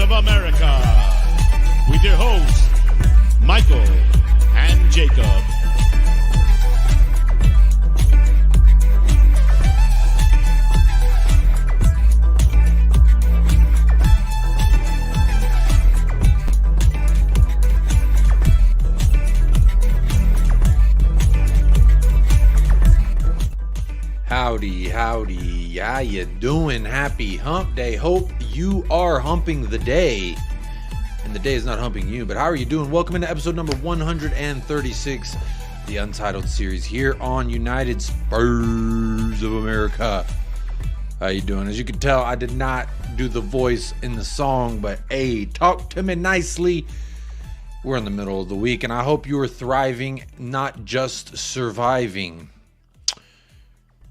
of America, with your hosts, Michael and Jacob. Howdy, howdy, how you doing? Happy hump day. Hope you are humping the day. And the day is not humping you, but how are you doing? Welcome into episode number 136, the Untitled series here on United Spurs of America. How you doing? As you can tell, I did not do the voice in the song, but hey, talk to me nicely. We're in the middle of the week, and I hope you are thriving, not just surviving.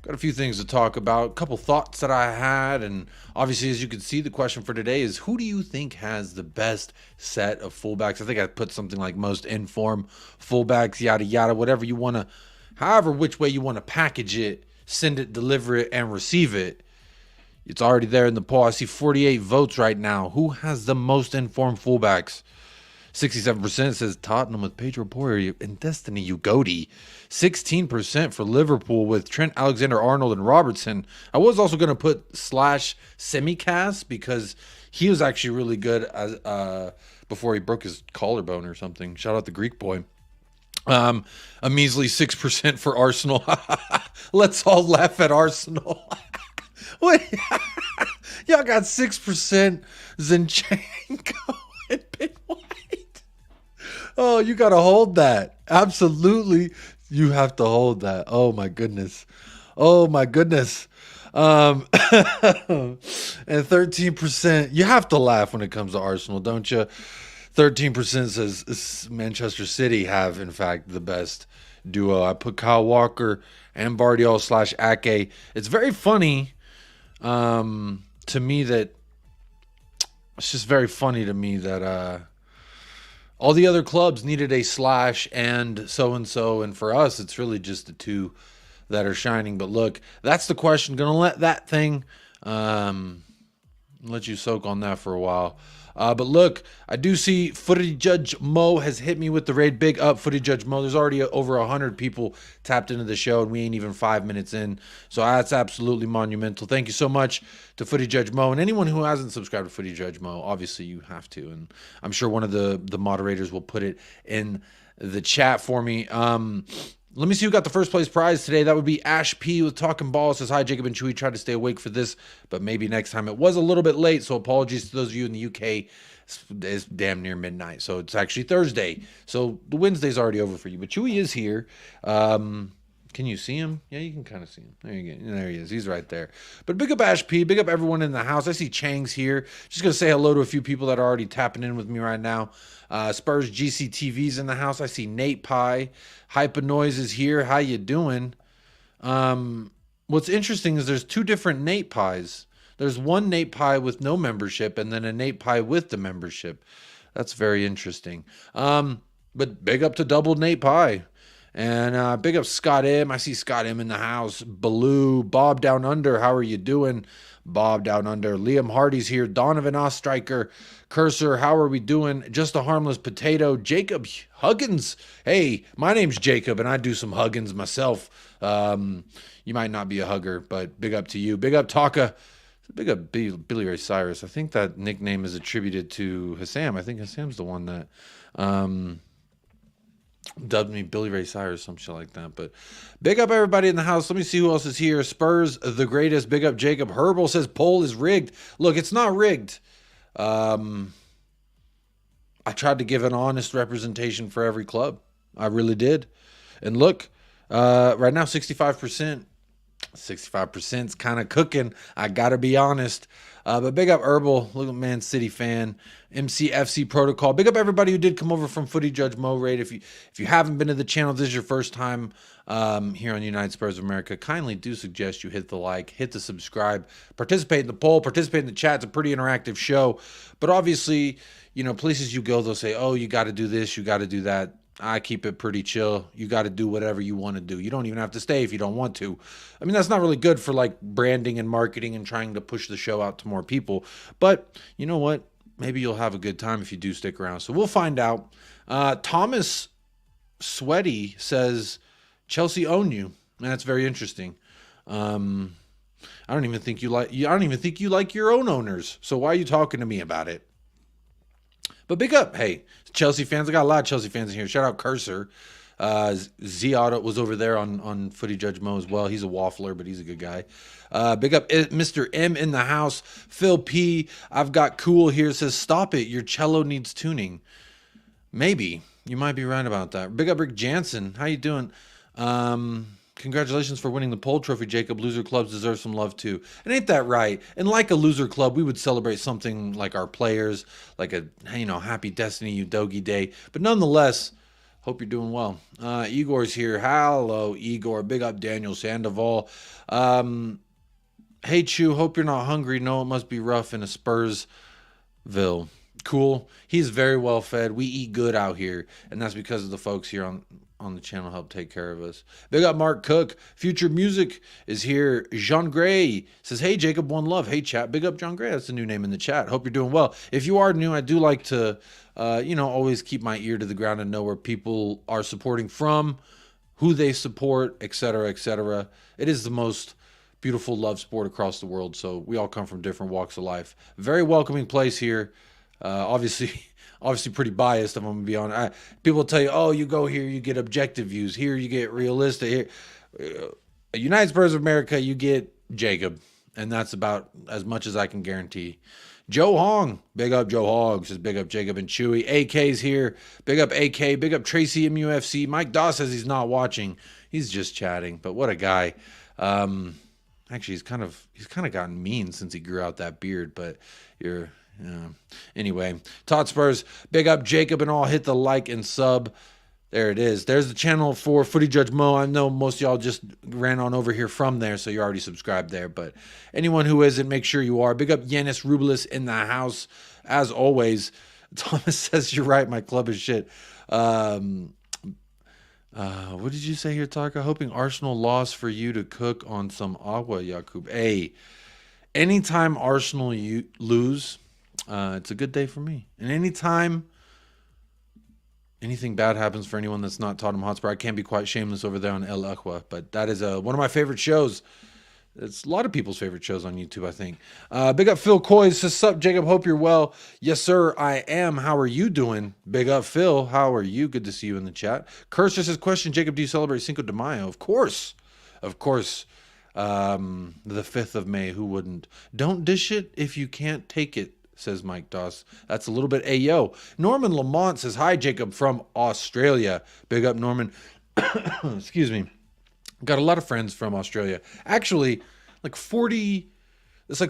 Got a few things to talk about, a couple thoughts that I had, and obviously, as you can see, the question for today is, who do you think has the best set of fullbacks? I think I put something like most informed fullbacks, yada, yada, whatever you want to, however, which way you want to package it, send it, deliver it, and receive it. It's already there in the poll. I see 48 votes right now. Who has the most informed fullbacks? 67% says Tottenham with Pedro Porro and Destiny Ugotti. 16% for Liverpool with Trent Alexander-Arnold and Robertson. I was also going to put / Semicast because he was actually really good as, before he broke his collarbone or something. Shout out the Greek boy. A measly 6% for Arsenal. Let's all laugh at Arsenal. Wait, y'all got 6% Zinchenko and Ben White. Oh, you got to hold that. Absolutely. You have to hold that. Oh, my goodness. Oh, my goodness. And 13%. You have to laugh when it comes to Arsenal, don't you? 13% says Manchester City have, in fact, the best duo. I put Kyle Walker and Bardiol / Ake. It's very funny to me that it's just very funny to me that all the other clubs needed a / and so-and-so, and for us, it's really just the two that are shining. But look, that's the question. Going to let that thing, let you soak on that for a while. But look, I do see Footy Judge Mo has hit me with the raid. Big up, Footy Judge Mo. There's already over 100 people tapped into the show, and we ain't even 5 minutes in. So that's absolutely monumental. Thank you so much to Footy Judge Mo. And anyone who hasn't subscribed to Footy Judge Mo, obviously you have to. And I'm sure one of the moderators will put it in the chat for me. Let me see who got the first place prize today. That would be Ash P with Talking Ball. Says, hi, Jacob and Chewy. Tried to stay awake for this, but maybe next time. It was a little bit late, so apologies to those of you in the UK. It's damn near midnight, so it's actually Thursday. So the Wednesday's already over for you, but Chewy is here. Can you see him? Yeah, you can kind of see him. There you go. There he is. He's right there. But big up Ash P. Big up everyone in the house. I see Chang's here. Just going to say hello to a few people that are already tapping in with me right now. Spurs GCTV's in the house. I see Nate Pie. Hype Noise is here. How you doing? What's interesting is there's two different Nate Pies. There's one Nate Pie with no membership and then a Nate Pie with the membership. That's very interesting. But big up to double Nate Pie. And big up Scott M. I see Scott M in the house. Baloo, Bob Down Under. How are you doing? Bob Down Under. Liam Hardy's here. Donovan Ostreicher. Cursor, how are we doing? Just a Harmless Potato. Jacob Huggins. Hey, my name's Jacob, and I do some Huggins myself. You might not be a hugger, but big up to you. Big up Taka. Big up Billy Ray Cyrus. I think that nickname is attributed to Hassam. I think Hassam's the one that dubbed me Billy Ray Cyrus, some shit like that. But big up everybody in the house. Let me see who else is here. Spurs, the greatest. Big up Jacob. Herbal says poll is rigged. Look, it's not rigged. I tried to give an honest representation for every club. I really did. And look, right now 65%. 65% is kind of cooking. I got to be honest. But big up Herbal, look at Man City fan, MCFC Protocol. Big up everybody who did come over from Footy Judge Mo Raid. If you haven't been to the channel, this is your first time here on United Spurs of America, kindly do suggest you hit the like, hit the subscribe, participate in the poll, participate in the chat. It's a pretty interactive show. But obviously, you know, places you go, they'll say, oh, you got to do this, you got to do that. I keep it pretty chill. You got to do whatever you want to do. You don't even have to stay if you don't want to. I mean, that's not really good for like branding and marketing and trying to push the show out to more people. But you know what? maybe you'll have a good time if you do stick around. So we'll find out. Thomas Sweaty says Chelsea own you. And that's very interesting. I don't even think you like your own owners. So why are you talking to me about it? But big up, hey, Chelsea fans. I got a lot of Chelsea fans in here. Shout out Cursor. Z Auto was over there on Footy Judge Mo as well. He's a waffler, but he's a good guy. Big up Mr. M in the house. Phil P. I've got Cool here. Says, stop it. Your cello needs tuning. Maybe. You might be right about that. Big up Rick Jansen. How you doing? Congratulations for winning the poll trophy, Jacob. Loser clubs deserve some love too. And ain't that right? And like a loser club, we would celebrate something like our players, like a, happy Destiny Udogi Day. But nonetheless, hope you're doing well. Igor's here. Hello, Igor. Big up Daniel Sandoval. Hey, Chew. Hope you're not hungry. No, it must be rough in a Spursville. Cool. He's very well fed. We eat good out here, and that's because of the folks here on the channel help take care of us. Big up Mark Cook. Future Music is here. Jean Gray says, hey, Jacob, one love. Hey, chat. Big up John Gray. That's the new name in the chat. Hope you're doing well. If you are new, I do like to, always keep my ear to the ground and know where people are supporting from, who they support, etc., etc. It is the most beautiful love sport across the world, so we all come from different walks of life. Very welcoming place here. Obviously pretty biased, if I'm gonna be honest. People tell you, oh, you go here, you get objective views. Here, you get realistic. Here, United Spurs of America, you get Jacob. And that's about as much as I can guarantee. Joe Hong, big up Joe Hong, says big up Jacob and Chewy. AK's here, big up AK, big up Tracy MUFC. Mike Doss says he's not watching. He's just chatting, but what a guy. Actually, he's kind of gotten mean since he grew out that beard, but you're... Anyway, Todd Spurs, big up Jacob and all. Hit the like and sub. There it is. There's the channel for Footy Judge Mo. I know most of y'all just ran on over here from there, so you're already subscribed there. But anyone who isn't, make sure you are. Big up Yanis Rubilis in the house. As always, Thomas says you're right. My club is shit. What did you say here, Taka? Hoping Arsenal lost for you to cook on some agua, Yakub. Hey, anytime Arsenal lose... it's a good day for me. And anytime anything bad happens for anyone that's not Tottenham Hotspur, I can't be quite shameless over there on El Aqua, but that is one of my favorite shows. It's a lot of people's favorite shows on YouTube, I think. Big up Phil Coy. Says, sup, Jacob? Hope you're well. Yes, sir, I am. How are you doing? Big up Phil. How are you? Good to see you in the chat. Cursor says, question, Jacob, do you celebrate Cinco de Mayo? Of course. Of course. The 5th of May. Who wouldn't? Don't dish it if you can't take it, says Mike Doss. That's a little bit ayo. Norman Lamont says, hi, Jacob from Australia. Big up, Norman. Excuse me. Got a lot of friends from Australia. Actually, it's like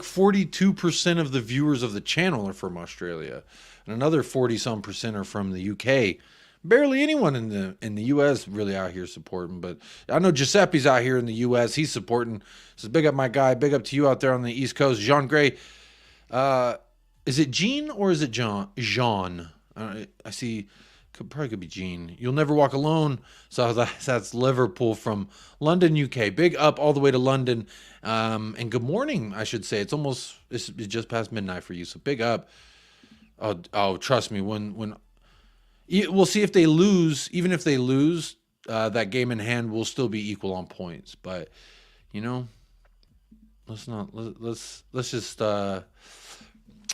42% of the viewers of the channel are from Australia. And another 40-some% are from the UK. Barely anyone in the US really out here supporting, but I know Giuseppe's out here in the US. He's supporting. Says, big up my guy. Big up to you out there on the East Coast. Jean Gray. Is it Jean or is it Jean? I see. Probably could be Jean. You'll never walk alone. So that's Liverpool from London, UK. Big up all the way to London. And good morning, I should say. It's just past midnight for you. So big up. Oh, trust me. When we'll see if they lose. Even if they lose, that game in hand will still be equal on points. But let's just.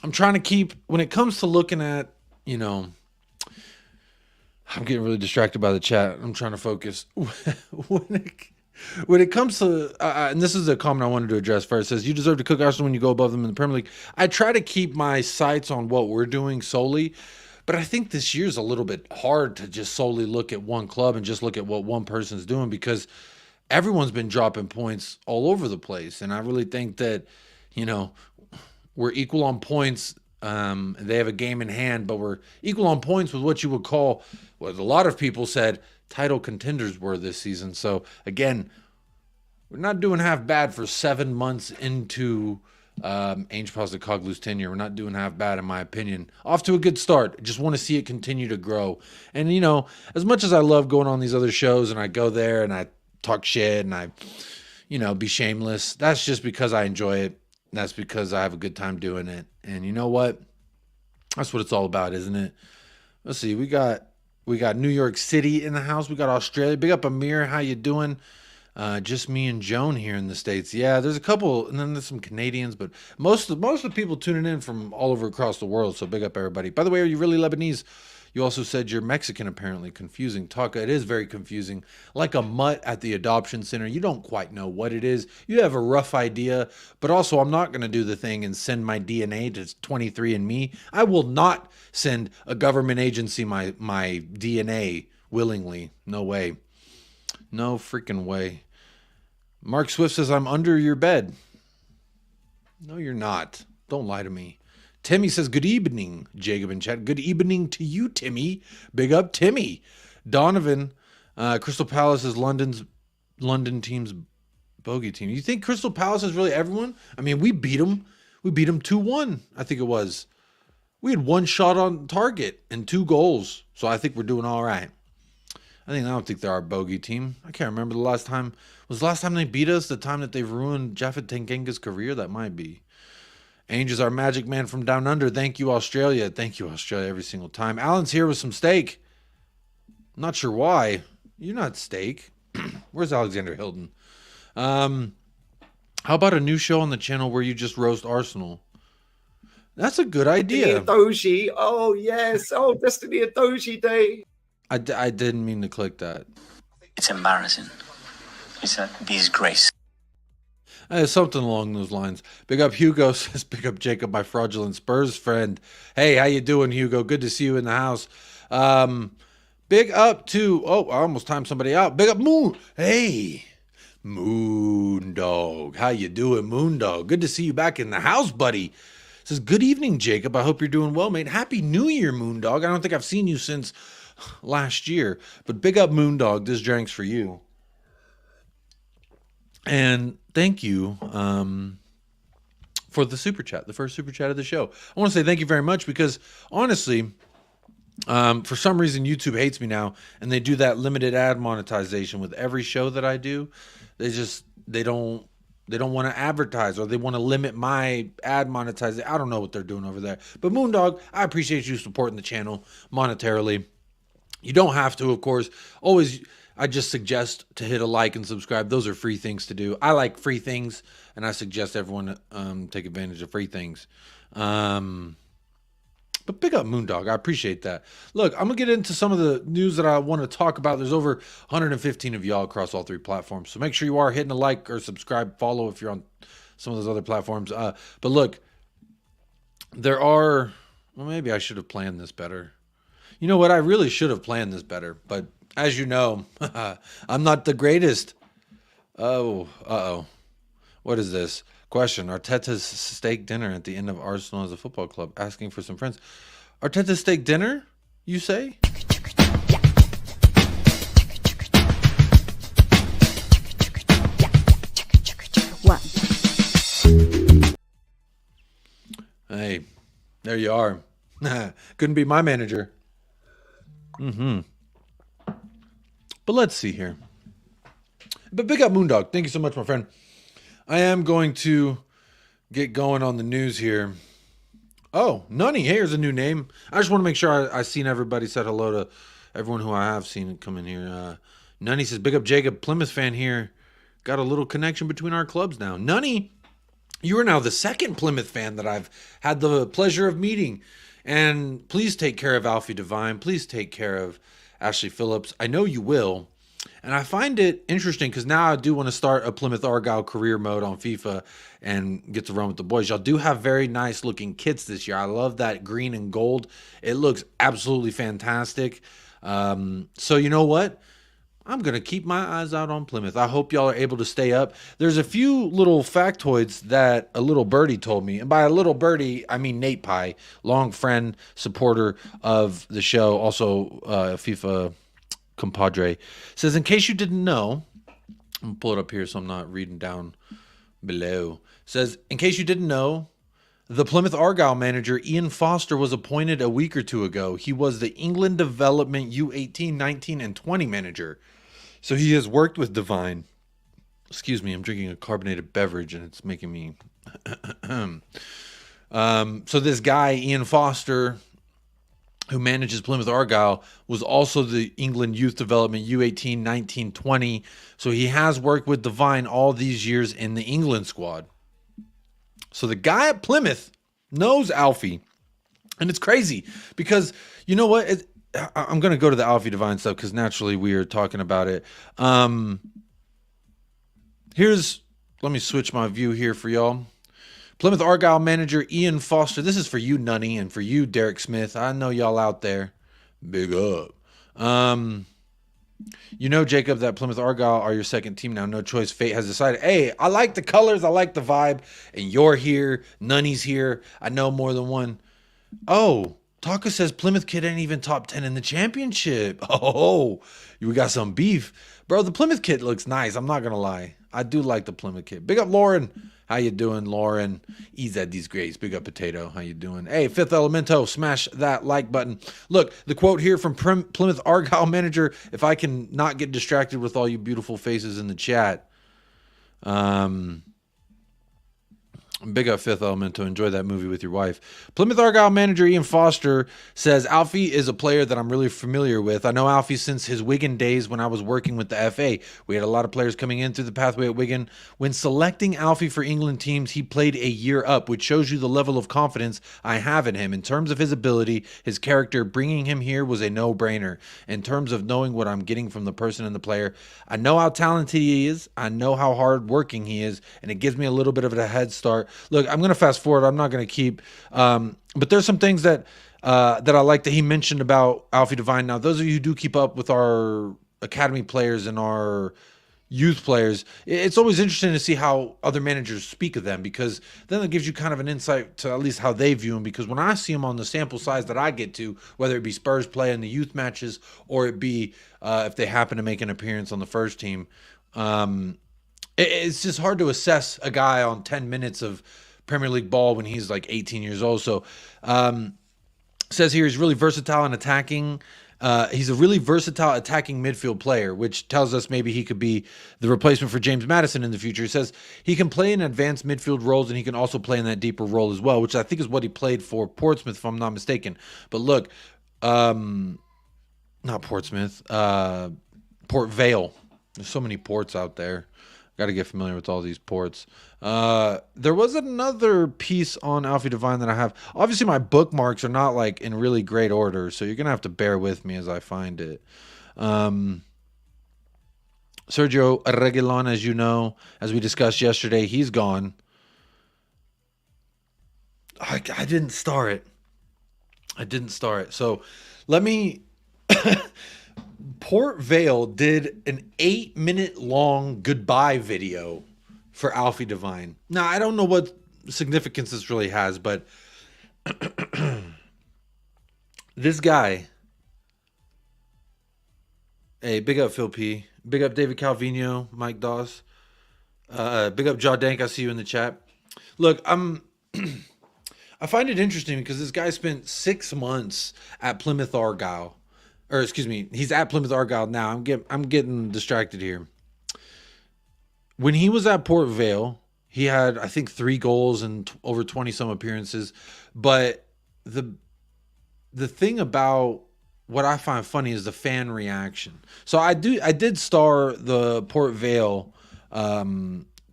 I'm trying to keep, when it comes to looking at, I'm getting really distracted by the chat. I'm trying to focus. When it comes to, and this is a comment I wanted to address first, it says, you deserve to cook Arsenal when you go above them in the Premier League. I try to keep my sights on what we're doing solely, but I think this year's a little bit hard to just solely look at one club and just look at what one person's doing, because everyone's been dropping points all over the place. And I really think that, we're equal on points. They have a game in hand, but we're equal on points with what you would call, what a lot of people said, title contenders were this season. So again, we're not doing half bad for 7 months into Ainge Postecoglou's tenure. We're not doing half bad, in my opinion. Off to a good start. I just want to see it continue to grow. And as much as I love going on these other shows and I go there and I talk shit and I, be shameless, that's just because I enjoy it. That's because I have a good time doing it. And you know what? That's what it's all about, isn't it? Let's see. We got New York City in the house. We got Australia. Big up Amir. How you doing? Just me and Joan here in the States. Yeah, there's a couple, and then there's some Canadians, but most of the people tuning in from all over across the world. So big up everybody. By the way, are you really Lebanese? You also said you're Mexican, apparently. Confusing. Taka, it is very confusing. Like a mutt at the adoption center. You don't quite know what it is. You have a rough idea, but also I'm not going to do the thing and send my DNA to 23andMe. I will not send a government agency my DNA willingly. No way. No freaking way. Mark Swift says, I'm under your bed. No, you're not. Don't lie to me. Timmy says, good evening, Jacob in chat. Good evening to you, Timmy. Big up, Timmy. Donovan, Crystal Palace is London team's bogey team. You think Crystal Palace is really everyone? I mean, we beat them. We beat them 2-1, I think it was. We had 1 shot on target and 2 goals. So I think we're doing all right. I don't think they're our bogey team. I can't remember the last time. Was the last time they beat us the time that they've ruined Japhet Tanganga's career? That might be. Ange is our magic man from down under. Thank you, Australia. Thank you, Australia, every single time. Alan's here with some steak. Not sure why. You're not steak. Where's Alexander Hilton? How about a new show on the channel where you just roast Arsenal? That's a good idea. Doji. Oh, yes. Oh, Destiny and Doji Day. I didn't mean to click that. It's embarrassing. It's a disgrace. Something along those lines. Big up Hugo says, big up Jacob, my fraudulent Spurs friend. Hey, how you doing, Hugo? Good to see you in the house. Big up to, I almost timed somebody out. Big up Moon. Hey, Moondog. How you doing, Moondog? Good to see you back in the house, buddy. Says, good evening, Jacob. I hope you're doing well, mate. Happy New Year, Moondog. I don't think I've seen you since last year, but big up Moondog. This drink's for you. And thank you for the super chat, the first super chat of the show. I want to say thank you very much because honestly, for some reason YouTube hates me now, and they do that limited ad monetization with every show that I do. They don't want to advertise, or they want to limit my ad monetization. I don't know what they're doing over there. But Moondog, I appreciate you supporting the channel monetarily. You don't have to, of course. Always, I just suggest to hit a like and subscribe. Those are free things to do. I like free things, and I suggest everyone take advantage of free things. But big up Moondog. I appreciate that. Look, I'm going to get into some of the news that I want to talk about. There's over 115 of y'all across all 3 platforms. So make sure you are hitting a like or subscribe, follow if you're on some of those other platforms. But look, there are... Well, maybe I should have planned this better. You know what? I really should have planned this better. But as you know, I'm not the greatest. Oh, uh-oh. What is this? Question. Arteta's steak dinner at the end of Arsenal as a football club. Asking for some friends. Arteta's steak dinner, you say? What? Hey, there you are. Couldn't be my manager. But let's see here. But big up Moondog. Thank you so much, my friend. I am going to get going on the news here. Oh, Nunny. Hey, here's a new name. I just want to make sure I seen everybody. Said hello to everyone who I have seen come in here. Nunny says, big up Jacob. Plymouth fan here. Got a little connection between our clubs now. Nunny, you are now the second Plymouth fan that I've had the pleasure of meeting. And please take care of Alfie Devine. Please take care of Ashley Phillips. I know you will. And I find it interesting because now I do want to start a Plymouth Argyle career mode on FIFA and get to run with the boys. Y'all do have very nice looking kits this year. I love that green and gold. It looks absolutely fantastic. So you know what? I'm going to keep my eyes out on Plymouth. I hope y'all are able to stay up. There's a few little factoids that a little birdie told me. And by a little birdie, I mean Nate Pye, long friend, supporter of the show, also FIFA compadre. Says, in case you didn't know, I'm going to pull it up here so I'm not reading down below. Says, in case you didn't know, the Plymouth Argyle manager, Ian Foster, was appointed a week or two ago. He was the England Development U18, 19, and 20 manager. So he has worked with Divine. Excuse me, I'm drinking a carbonated beverage and it's making me So this guy, Ian Foster, who manages Plymouth Argyle, was also the England Youth Development U18, 19, 20. So he has worked with Devine all these years in the England squad. So the guy at Plymouth knows Alfie. And it's crazy because, you know what? I'm going to go to the Alfie Devine stuff because naturally we are talking about it. Let me switch my view here for y'all. Plymouth Argyle manager Ian Foster. This is for you, Nunny, and for you, Derek Smith. I know y'all out there. Big up. You know, Jacob, that Plymouth Argyle are your second team now. No choice. Fate has decided. Hey, I like the colors. I like the vibe. And you're here. Nunny's here. I know more than one. Oh, Taka says Plymouth kid ain't even top 10 in the championship. Oh, we got some beef. Bro, the Plymouth kid looks nice. I'm not going to lie. I do like the Plymouth kid. Big up, Lauren. How you doing, Lauren? Ease at these grades. Big up, Potato. How you doing? Hey, Fifth Elemento, smash that like button. Look, the quote here from Plymouth Argyle manager, if I can not get distracted with all you beautiful faces in the chat. Big up Fifth Elemento. Enjoy that movie with your wife. Plymouth Argyle manager Ian Foster says, Alfie is a player that I'm really familiar with. I know Alfie since his Wigan days when I was working with the FA. We had a lot of players coming in through the pathway at Wigan. When selecting Alfie for England teams, he played a year up, which shows you the level of confidence I have in him. In terms of his ability, his character, bringing him here was a no-brainer. In terms of knowing what I'm getting from the person and the player, I know how talented he is. I know how hard-working he is, and it gives me a little bit of a head start. Look, I'm going to fast forward. I'm not going to keep, but there's some things that I like that he mentioned about Alfie Devine. Now, those of you who do keep up with our academy players and our youth players, it's always interesting to see how other managers speak of them, because then it gives you kind of an insight to at least how they view them. Because when I see them on the sample size that I get to, whether it be Spurs play in the youth matches or it be if they happen to make an appearance on the first team, it's just hard to assess a guy on 10 minutes of Premier League ball when he's like 18 years old. So says here he's really versatile in attacking. He's a really versatile attacking midfield player, which tells us maybe he could be the replacement for James Maddison in the future. He says he can play in advanced midfield roles, and he can also play in that deeper role as well, which I think is what he played for Portsmouth, if I'm not mistaken. But look, not Portsmouth, Port Vale. There's so many ports out there. Got to get familiar with all these ports. There was another piece on Alfie Devine that I have. Obviously, my bookmarks are not like in really great order, so you're going to have to bear with me as I find it. Sergio Reguilon, as you know, as we discussed yesterday, he's gone. I didn't star it. So let me... Port Vale did an 8-minute long goodbye video for Alfie Devine. Now, I don't know what significance this really has, but this guy, hey, big up Phil P, big up David Calvino, Mike Doss, big up Jaw Dank, I see you in the chat. Look, I find it interesting because this guy spent 6 months at Plymouth Argyle. Or excuse me, he's at Plymouth Argyle now. I'm getting distracted here. When he was at Port Vale, he had, I think, 3 goals and over 20-some appearances. But the thing about what I find funny is the fan reaction. So I did star the Port Vale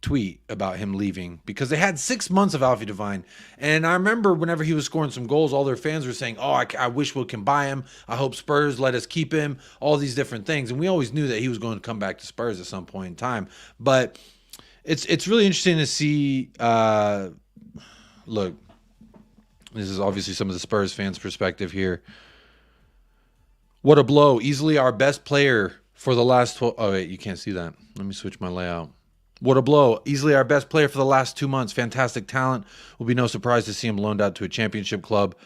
tweet about him leaving because they had 6 months of Alfie Devine, and I remember whenever he was scoring some goals, all their fans were saying, "Oh, I wish we can buy him. I hope Spurs let us keep him." All these different things, and we always knew that he was going to come back to Spurs at some point in time. But it's really interesting to see. Look, this is obviously some of the Spurs fans' perspective here. What a blow! Easily our best player for the last 12. Oh wait, you can't see that. Let me switch my layout. What a blow. Easily our best player for the last 2 months. Fantastic talent. Will be no surprise to see him loaned out to a championship club.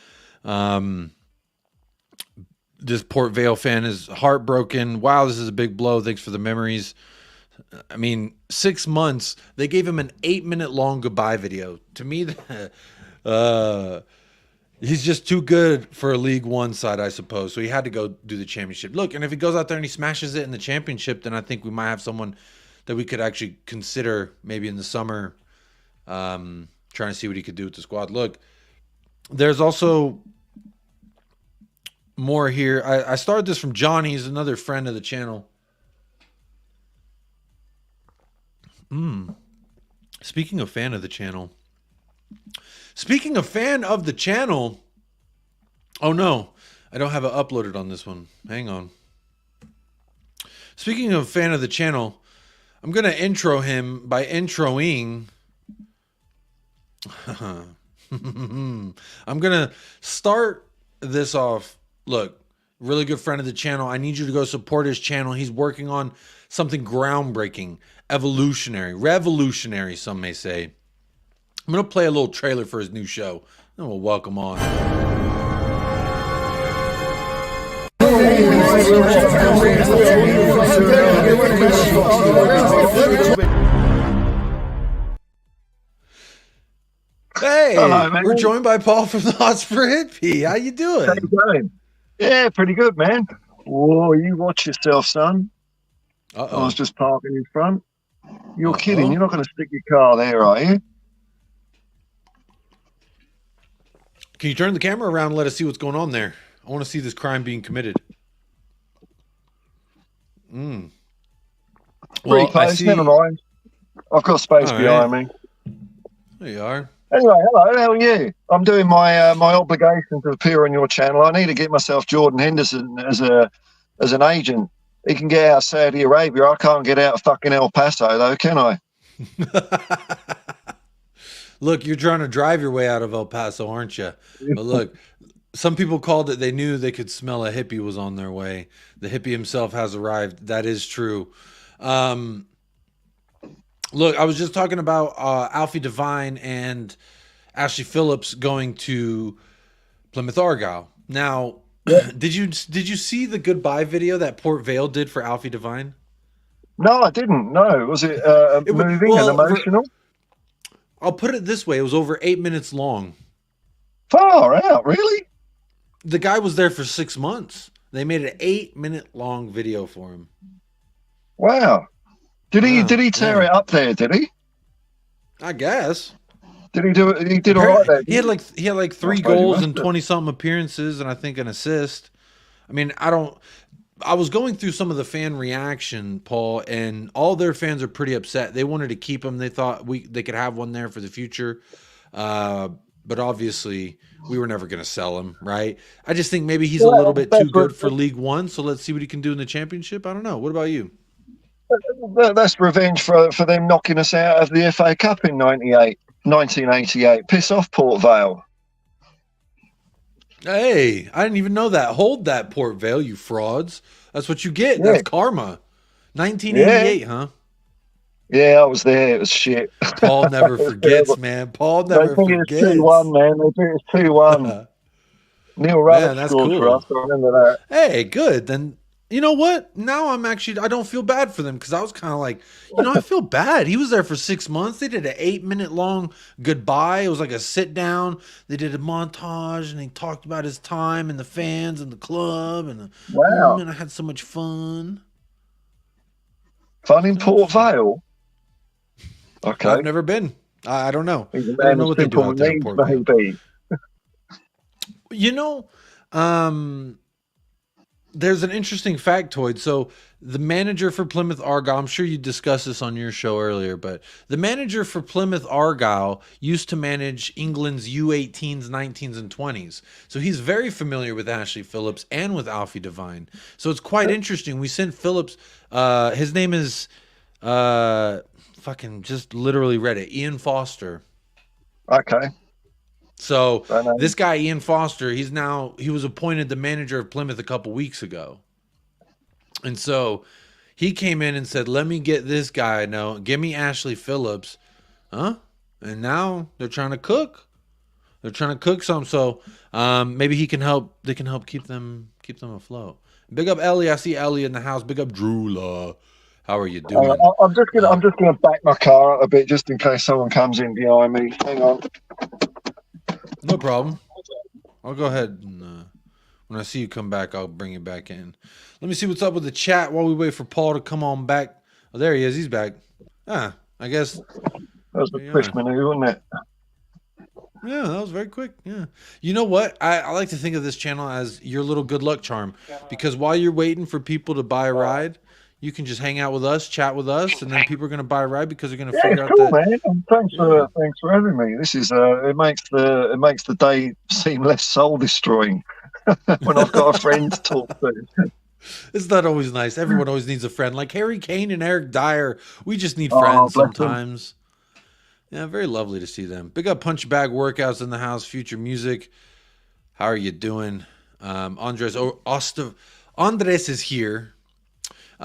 This Port Vale fan is heartbroken. Wow, this is a big blow. Thanks for the memories. I mean, 6 months. They gave him an 8-minute long goodbye video. To me, he's just too good for a League One side, I suppose. So he had to go do the championship. Look, and if he goes out there and he smashes it in the championship, then I think we might have someone that we could actually consider maybe in the summer, trying to see what he could do with the squad. Look, There's also more here. I started this from Johnny. He's another friend of the channel. Speaking of fan of the channel. Speaking of fan of the channel. Oh no, I don't have it uploaded on this one. Hang on. Speaking of fan of the channel, I'm going to intro him by introing. I'm going to start this off. Look, really good friend of the channel. I need you to go support his channel. He's working on something groundbreaking, evolutionary, revolutionary, some may say. I'm going to play a little trailer for his new show, and we'll welcome on. Hey, hello, man. We're joined by Paul from the Hotspur Hippie. How you doing? How you going? Yeah, pretty good, man. Whoa, you watch yourself, son. Uh-oh. I was just parking in front. You're kidding. You're not going to stick your car there, are you? Can you turn the camera around and let us see what's going on there? I want to see this crime being committed. Pretty Well, I close. see. Never mind. I've got space All behind right. me. There you are. Anyway, hello. How are you? I'm doing my my obligation to appear on your channel. I need to get myself Jordan Henderson as an agent. He can get out of Saudi Arabia. I can't get out of fucking El Paso, though, can I? Look, you're trying to drive your way out of El Paso, aren't you? But look, some people called it. They knew they could smell a hippie was on their way. The hippie himself has arrived. That is true. Look, I was just talking about Alfie Devine and Ashley Phillips going to Plymouth Argyle. Now, did you see the goodbye video that Port Vale did for Alfie Devine? No, I didn't. No, was it moving and emotional? I'll put it this way: it was over 8 minutes long. Far out, really? The guy was there for 6 months. They made an 8-minute long video for him. Wow. Did he tear it up there? Did he? I guess. Did he do it? He did all right there. He had like 3 goals and 20-something appearances, and I think an assist. I mean, I was going through some of the fan reaction, Paul, and all their fans are pretty upset. They wanted to keep him. They thought they could have one there for the future. But obviously, we were never going to sell him, right? I just think maybe he's a little bit too good for League One, so let's see what he can do in the Championship. I don't know. What about you? That's revenge for them knocking us out of the FA Cup in 1988. Piss off, Port Vale. Hey, I didn't even know that. Hold that, Port Vale, you frauds. That's what you get. That's karma. 1988, huh? Yeah, I was there. It was shit. Paul never forgets, man. Paul never forgets. It's 2-1, man. They beat us 2-1. Neil Ruddock scored for us. I remember that. Hey, good. Then, you know what? Now I don't feel bad for them because I was kind of like, I feel bad. He was there for 6 months. They did an 8-minute long goodbye. It was like a sit down. They did a montage and they talked about his time and the fans and the club and and I had so much fun. Fun in Port Vale? Okay. I've never been. I don't know. I don't know what they do out there in Port Vale. There's an interesting factoid. So the manager for Plymouth Argyle, I'm sure you discussed this on your show earlier, but the manager for Plymouth Argyle used to manage England's U18s, 19s, and 20s. So he's very familiar with Ashley Phillips and with Alfie Devine. So it's quite interesting. We sent Phillips, his name is, fucking just literally read it, Ian Foster. Okay. So this guy, Ian Foster, he was appointed the manager of Plymouth a couple weeks ago. And so he came in and said, let me get this guy. No, give me Ashley Phillips. Huh? And now they're trying to cook. They're trying to cook some. So maybe he can help. They can help keep them afloat. Big up Ellie. I see Ellie in the house. Big up Drula. How are you doing? I'm just gonna back my car up a bit just in case someone comes in behind me. Hang on. No problem. I'll go ahead and when I see you come back, I'll bring you back in. Let me see what's up with the chat while we wait for Paul to come on back. Oh, there he is. He's back. I guess. That was a push maneuver, wasn't it? Yeah, that was very quick. Yeah. You know what? I like to think of this channel as your little good luck charm, because while you're waiting for people to buy a ride, you can just hang out with us, chat with us, and then people are going to buy a ride because they're going to Yeah, figure it's out cool, that. man. And thanks for having me. This is it makes the day seem less soul destroying when I've got a friend to talk to. It's not always nice. Everyone always needs a friend. Like Harry Kane and Eric Dyer. We just need Oh, friends bless them. sometimes. Yeah, very lovely to see them. Big up Punch Bag Workouts in the house. Future Music. How are you doing? Andres is here.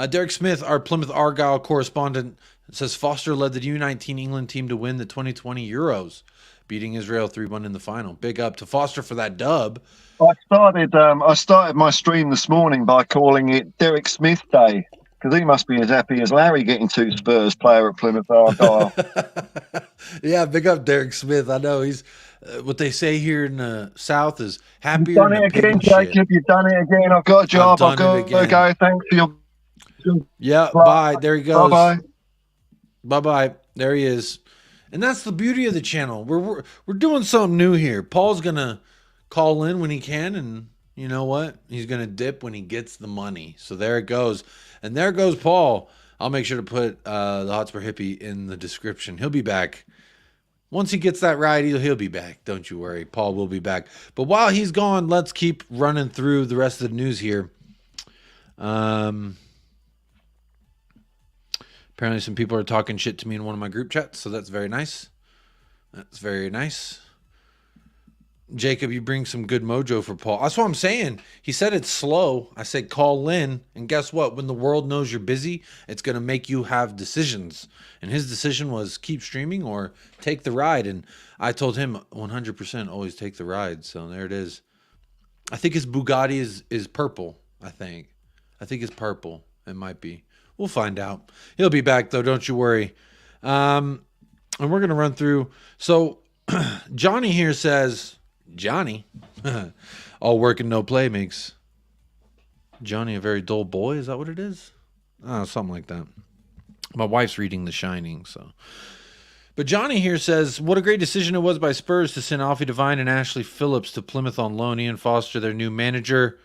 Derek Smith, our Plymouth Argyle correspondent, says Foster led the U19 England team to win the 2020 Euros, beating Israel 3-1 in the final. Big up to Foster for that dub. I started my stream this morning by calling it Derek Smith Day, because he must be as happy as Larry getting 2 Spurs player at Plymouth Argyle. Yeah, big up Derek Smith. I know he's what they say here in the South is You've happier done than it a pig again, in shit. Jacob. You've done it again. I've got a job. done I've got it again. to go. Thanks for your. Yeah, bye. There he goes. Bye-bye. Bye-bye. There he is. And that's the beauty of the channel. We're doing something new here. Paul's gonna call in when he can, and you know what? He's gonna dip when he gets the money. So there it goes. And there goes Paul. I'll make sure to put the Hotspur Hippie in the description. He'll be back. Once he gets that ride, he'll be back. Don't you worry. Paul will be back. But while he's gone, let's keep running through the rest of the news here. Apparently some people are talking shit to me in one of my group chats, so that's very nice. That's very nice. Jacob, you bring some good mojo for Paul. That's what I'm saying. He said it's slow. I said call Lynn, and guess what? When the world knows you're busy, it's going to make you have decisions. And his decision was keep streaming or take the ride. And I told him 100% always take the ride. So there it is. I think his Bugatti is purple, I think. I think it's purple. It might be. We'll find out. He'll be back, though. Don't you worry. And we're going to run through. So Johnny here says, Johnny, all work and no play makes Johnny a very dull boy. Is that what it is? Something like that. My wife's reading The Shining, so. But Johnny here says, what a great decision it was by Spurs to send Alfie Devine and Ashley Phillips to Plymouth on loan. Ian Foster, their new manager,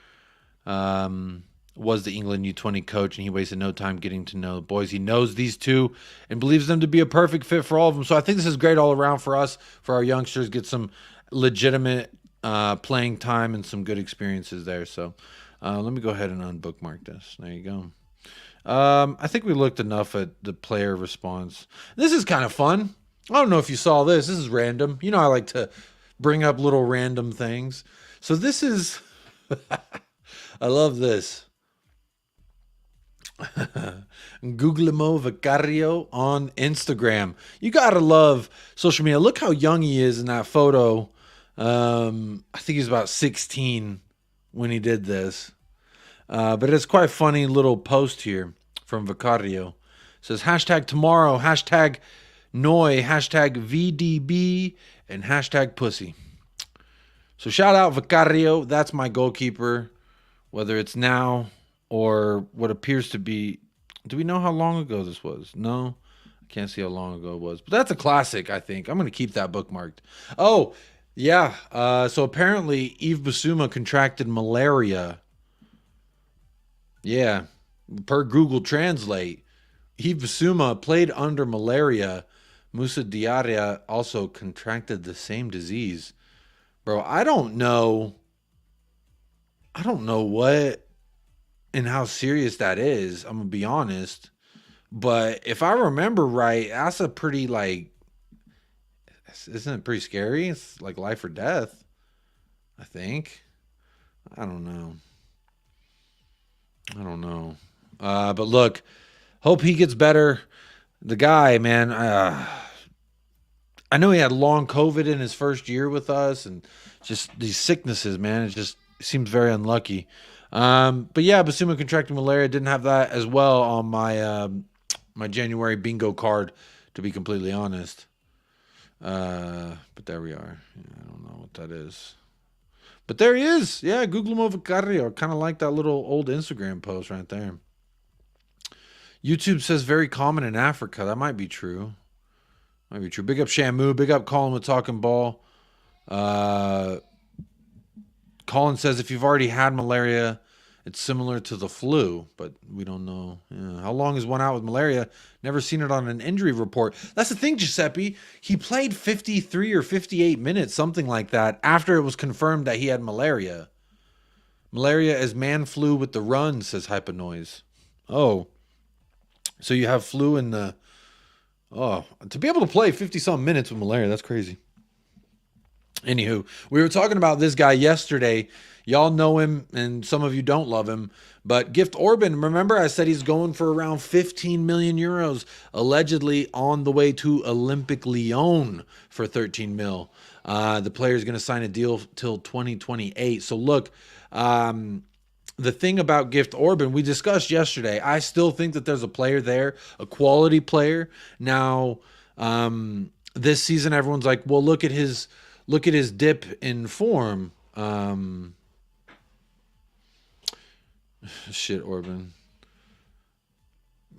was the England U20 coach, and he wasted no time getting to know the boys. He knows these two and believes them to be a perfect fit for all of them. So I think this is great all around for us, for our youngsters, get some legitimate playing time and some good experiences there. So let me go ahead and unbookmark this. There you go. I think we looked enough at the player response. This is kind of fun. I don't know if you saw this. This is random. You know, I like to bring up little random things. So this is, I love this. Guglielmo Vicario on Instagram. You gotta love social media. Look how young he is in that photo. I think he's about 16 when he did this. But it's quite a funny little post here from Vicario. It says hashtag tomorrow, hashtag Noi, hashtag VDB, and hashtag pussy. So shout out Vicario. That's my goalkeeper, whether it's now or what appears to be. Do we know how long ago this was? No, I can't see how long ago it was. But that's a classic, I think. I'm going to keep that bookmarked. Oh, yeah. So apparently Yves Bissouma contracted malaria. Yeah. Per Google Translate, Yves Bissouma played under malaria. Moussa Diarra also contracted the same disease. Bro, I don't know what and how serious that is. I'm gonna be honest, but if I remember right, that's a pretty isn't it pretty scary? It's like life or death, I think. I don't know. But look, hope he gets better. The guy, man, I know he had long COVID in his first year with us, and just these sicknesses, man, it just seems very unlucky. But yeah, Bissouma contracted malaria. Didn't have that as well on my my January bingo card, to be completely honest. But there we are. Yeah, I don't know what that is. But there he is. Yeah, Guglielmo Vicario. Kind of like that little old Instagram post right there. YouTube says very common in Africa. That might be true. Might be true. Big up Shamu. Big up Colin with Talking Ball. Colin says if you've already had malaria, it's similar to the flu, but we don't know. Yeah. How long is one out with malaria? Never seen it on an injury report. That's the thing, Giuseppe. He played 53 or 58 minutes, something like that, after it was confirmed that he had malaria. Malaria is man flu with the run, says Hypnoise. Oh, so you have flu in the... Oh, to be able to play 50-some minutes with malaria, that's crazy. Anywho, we were talking about this guy yesterday. Y'all know him, and some of you don't love him. But Gift Orban, remember I said he's going for around 15 million euros, allegedly on the way to Olympic Lyon for 13 mil. The player is going to sign a deal till 2028. So look, the thing about Gift Orban, we discussed yesterday. I still think that there's a player there, a quality player. Now, this season, everyone's like, well, look at his dip in form. Shit, Orban.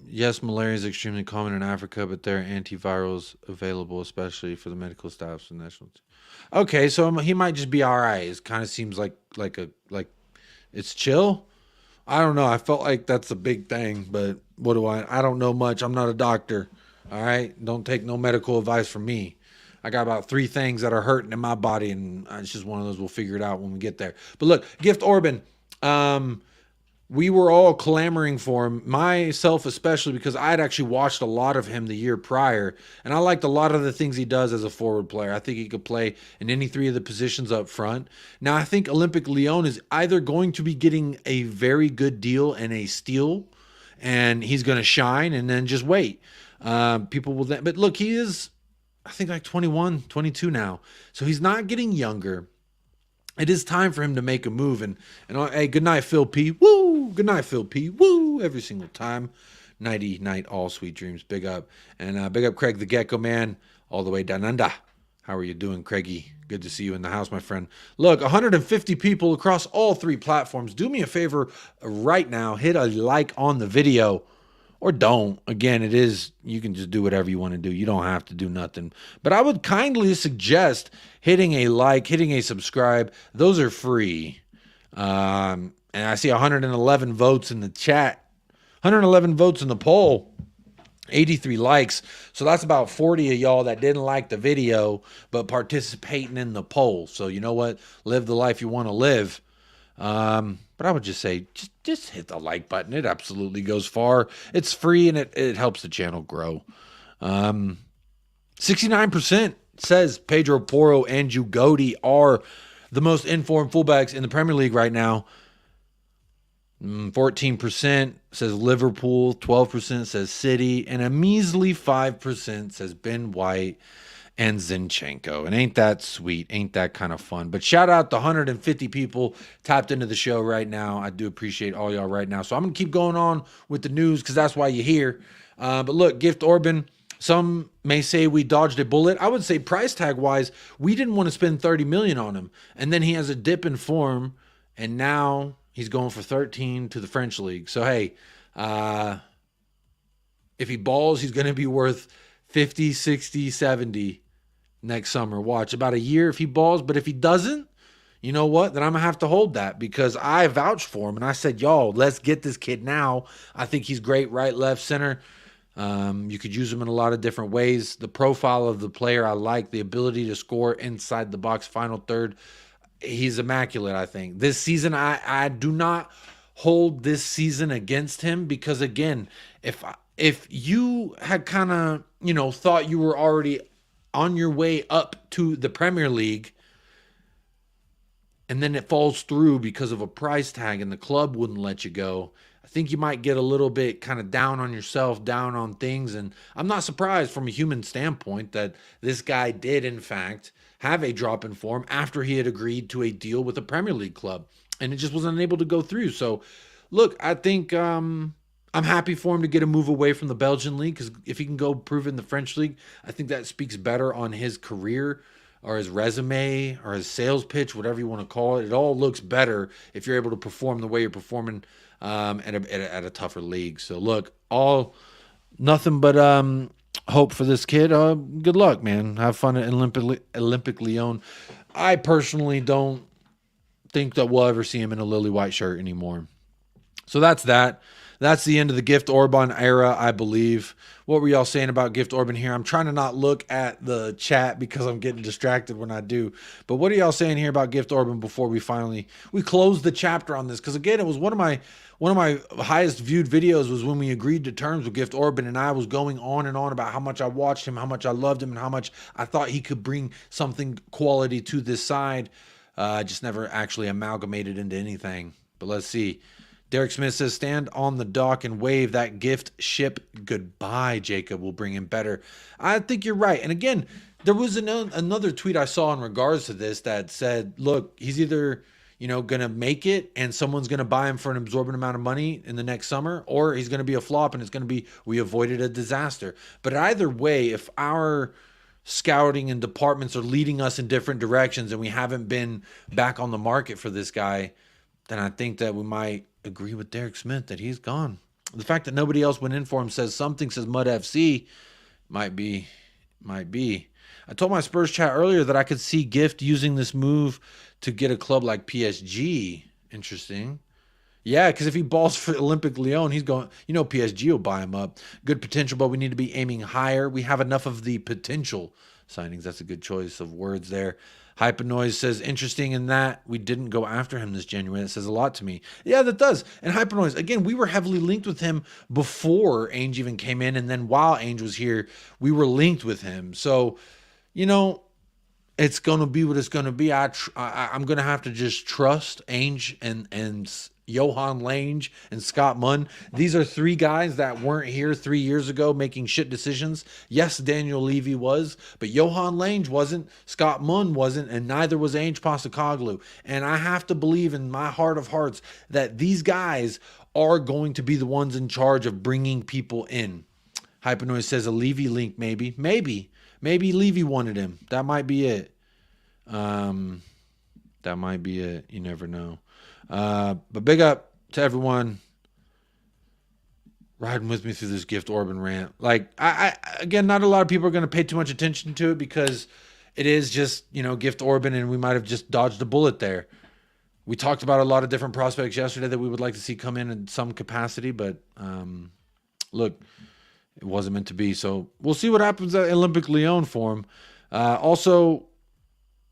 Yes, malaria is extremely common in Africa, but there are antivirals available, especially for the medical staffs and national. Okay, so he might just be all right. It kind of seems like it's chill. I don't know. I felt like that's a big thing, but what do I don't know much. I'm not a doctor. All right, don't take no medical advice from me. I got about 3 things that are hurting in my body, and it's just one of those. We'll figure it out when we get there. But look, Gift Orban, we were all clamoring for him, myself especially, because I had actually watched a lot of him the year prior, and I liked a lot of the things he does as a forward player. I think he could play in any 3 of the positions up front. Now, I think Olympic Lyon is either going to be getting a very good deal and a steal, and he's going to shine, and then just wait. People will then, but look, he is, I think, like 21, 22 now. So he's not getting younger. It is time for him to make a move. And hey, good night, Phil P. Woo! Good night, Phil P. Woo! Every single time. Nighty night, all sweet dreams. Big up. And big up Craig the Gecko Man, all the way down under. How are you doing, Craigie? Good to see you in the house, my friend. Look, 150 people across all 3 platforms. Do me a favor right now. Hit a like on the video. Or don't. Again, it is, you can just do whatever you want to do. You don't have to do nothing. But I would kindly suggest hitting a like, hitting a subscribe. Those are free. And I see 111 votes in the chat. 111 votes in the poll. 83 likes. So that's about 40 of y'all that didn't like the video, but participating in the poll. So you know what? Live the life you want to live. But I would just say, just hit the like button. It absolutely goes far. It's free, and it helps the channel grow. 69% says Pedro Porro and Gotti are the most informed fullbacks in the Premier League right now. 14% says Liverpool. 12% says City. And a measly 5% says Ben White and Zinchenko. And ain't that sweet? Ain't that kind of fun? But shout out to 150 people tapped into the show right now. I do appreciate all y'all right now. So I'm going to keep going on with the news because that's why you're here. But look, Gift Orban, some may say we dodged a bullet. I would say price tag wise, we didn't want to spend 30 million on him. And then he has a dip in form, and now he's going for 13 to the French league. So, hey, if he balls, he's going to be worth 50, 60, 70 next summer. Watch about a year if he balls. But if he doesn't, you know what? Then I'm going to have to hold that because I vouched for him. And I said, y'all, let's get this kid now. I think he's great right, left, center. You could use him in a lot of different ways. The profile of the player I like, the ability to score inside the box, final third. He's immaculate, I think. This season, I do not hold this season against him because, again, if you had kind of, thought you were already on your way up to the Premier League and then it falls through because of a price tag and the club wouldn't let you go, I think you might get a little bit kind of down on yourself, down on things. And I'm not surprised from a human standpoint that this guy did, in fact, have a drop in form after he had agreed to a deal with a Premier League club. And it just wasn't able to go through. So, look, I think I'm happy for him to get a move away from the Belgian league because if he can go prove in the French league, I think that speaks better on his career or his resume or his sales pitch, whatever you want to call it. It all looks better if you're able to perform the way you're performing at a tougher league. So, look, nothing but hope for this kid. Good luck, man. Have fun at Olympic Lyon. I personally don't think that we'll ever see him in a lily white shirt anymore. So that's that. That's the end of the Gift Orban era, I believe. What were y'all saying about Gift Orban here? I'm trying to not look at the chat because I'm getting distracted when I do. But what are y'all saying here about Gift Orban before we close the chapter on this? Because again, it was one of my highest viewed videos was when we agreed to terms with Gift Orban, and I was going on and on about how much I watched him, how much I loved him, and how much I thought he could bring something quality to this side. I just never actually amalgamated into anything. But let's see. Derek Smith says, stand on the dock and wave that gift ship goodbye, Jacob. Will bring him better. I think you're right. And again, there was another tweet I saw in regards to this that said, look, he's either, going to make it and someone's going to buy him for an absorbent amount of money in the next summer, or he's going to be a flop and it's going to be, we avoided a disaster. But either way, if our scouting and departments are leading us in different directions and we haven't been back on the market for this guy, then I think that we might agree with Derek Smith that he's gone. The fact that nobody else went in for him says something, says Mud FC. Might be. I told my Spurs chat earlier that I could see Gift using this move to get a club like PSG. Interesting. Yeah, because if he balls for Olympic Lyon, he's going, PSG will buy him up. Good potential, but we need to be aiming higher. We have enough of the potential signings. That's a good choice of words there. Hypenoise says, interesting in that we didn't go after him this January. That says a lot to me. Yeah, that does. And Hypenoise, again, we were heavily linked with him before Ainge even came in. And then while Ainge was here, we were linked with him. So, it's going to be what it's going to be. I'm going to have to just trust Ainge and Johan Lange and Scott Munn. These are three guys that weren't here 3 years ago making shit decisions. Yes, Daniel Levy was, but Johan Lange wasn't, Scott Munn wasn't, and neither was Ainge Postecoglou. And I have to believe in my heart of hearts that these guys are going to be the ones in charge of bringing people in. Hypenoise says a Levy link, maybe. Maybe Levy wanted him. That might be it. That might be it. You never know. But big up to everyone riding with me through this Gift Orban rant. Like, I again, not a lot of people are going to pay too much attention to it because it is just, Gift Orban, and we might have just dodged a bullet there. We talked about a lot of different prospects yesterday that we would like to see come in some capacity, but look, it wasn't meant to be. So we'll see what happens at Olympic Lyon for him. Also,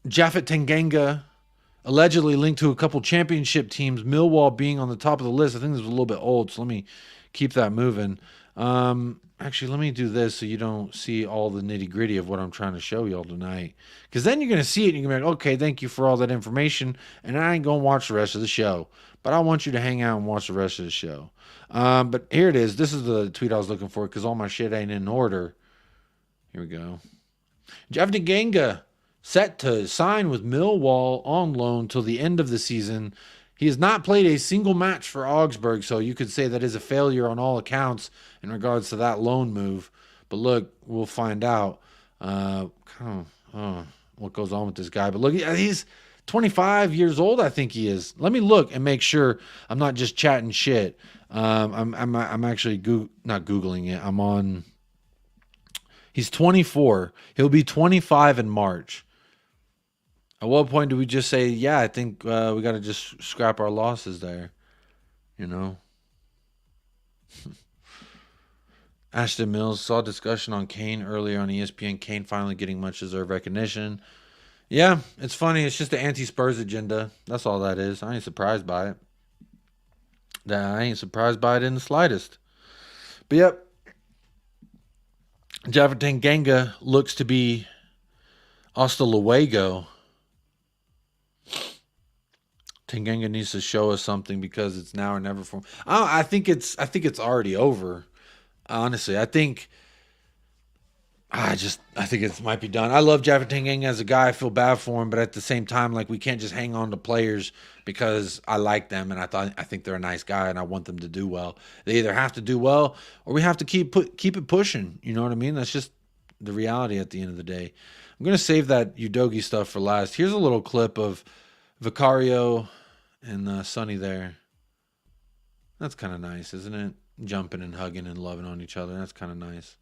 Japhet Tanganga allegedly linked to a couple championship teams, Millwall being on the top of the list. I think this was a little bit old, so let me keep that moving. Actually, let me do this so you don't see all the nitty-gritty of what I'm trying to show y'all tonight. Because then you're going to see it and you're going to be like, okay, thank you for all that information, and I ain't going to watch the rest of the show. But I want you to hang out and watch the rest of the show. But here it is. This is the tweet I was looking for because all my shit ain't in order. Here we go. Japhet Tanganga set to sign with Millwall on loan till the end of the season. He has not played a single match for Augsburg, so you could say that is a failure on all accounts in regards to that loan move. But look, we'll find out what goes on with this guy. But look, he's 25 years old, I think he is. Let me look and make sure I'm not just chatting shit. I'm actually not Googling it. I'm on. He's 24. He'll be 25 in March. At what point do we just say, yeah, I think we got to just scrap our losses there, Ashton Mills saw discussion on Kane earlier on ESPN. Kane finally getting much deserved recognition. Yeah, it's funny. It's just the anti-Spurs agenda. That's all that is. I ain't surprised by it. I ain't surprised by it in the slightest. But yep, Japhet Tanganga looks to be hasta luego. Tanganga needs to show us something because it's now or never for him. I think it's already over. Honestly, I think it might be done. I love Japhet Tanganga as a guy. I feel bad for him, but at the same time, like, we can't just hang on to players because I like them and I think they're a nice guy and I want them to do well. They either have to do well or we have to keep it pushing. You know what I mean? That's just the reality at the end of the day. I'm gonna save that Udogi stuff for last. Here's a little clip of Vicario and Sonny there. That's kind of nice, isn't it? Jumping and hugging and loving on each other. That's kind of nice.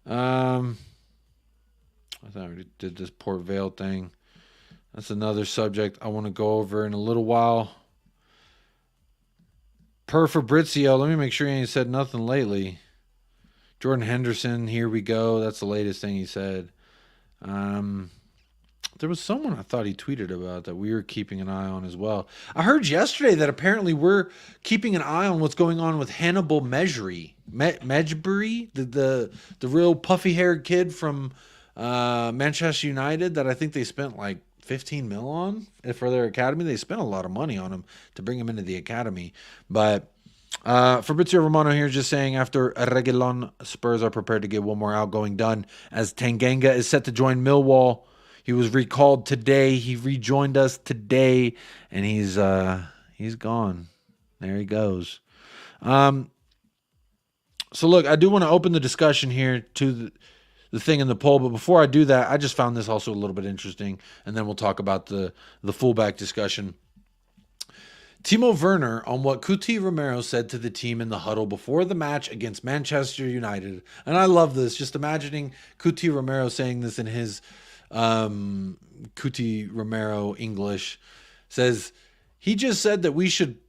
I thought we did this Port Vale thing. That's another subject I want to go over in a little while. Per Fabrizio, let me make sure he ain't said nothing lately. Jordan Henderson, here we go. That's the latest thing he said. There was someone I thought he tweeted about that we were keeping an eye on as well. I heard yesterday that apparently we're keeping an eye on what's going on with Hannibal Mejbri, the real puffy-haired kid from Manchester United that I think they spent like 15 mil on for their academy. They spent a lot of money on him to bring him into the academy. But Fabrizio Romano here just saying after Reguilon, Spurs are prepared to get one more outgoing done as Tanganga is set to join Millwall. He was recalled today. He rejoined us today, and he's gone. There he goes. So look, I do want to open the discussion here to the thing in the poll, but before I do that, I just found this also a little bit interesting, and then we'll talk about the fullback discussion. Timo Werner on what Cuti Romero said to the team in the huddle before the match against Manchester United. And I love this, just imagining Cuti Romero saying this in his Cuti Romero English. Says he just said that we should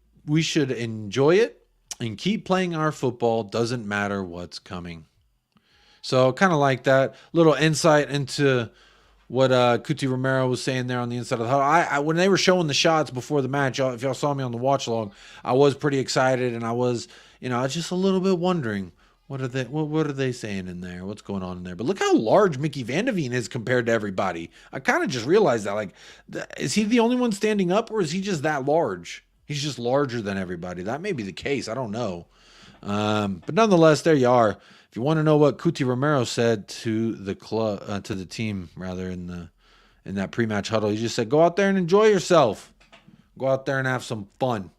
enjoy it and keep playing our football, doesn't matter what's coming. So kind of like that little insight into what Cuti Romero was saying there on the inside of the huddle. I when they were showing the shots before the match, if y'all saw me on the watch log, I was pretty excited, and I was, just a little bit wondering what are they saying in there? What's going on in there? But look how large Mickey Van de Veen is compared to everybody. I kind of just realized that. Like, is he the only one standing up, or is he just that large? He's just larger than everybody. That may be the case. I don't know. But nonetheless, there you are. If you want to know what Cuti Romero said to the club, to the team rather, in that pre-match huddle, he just said, "Go out there and enjoy yourself. Go out there and have some fun,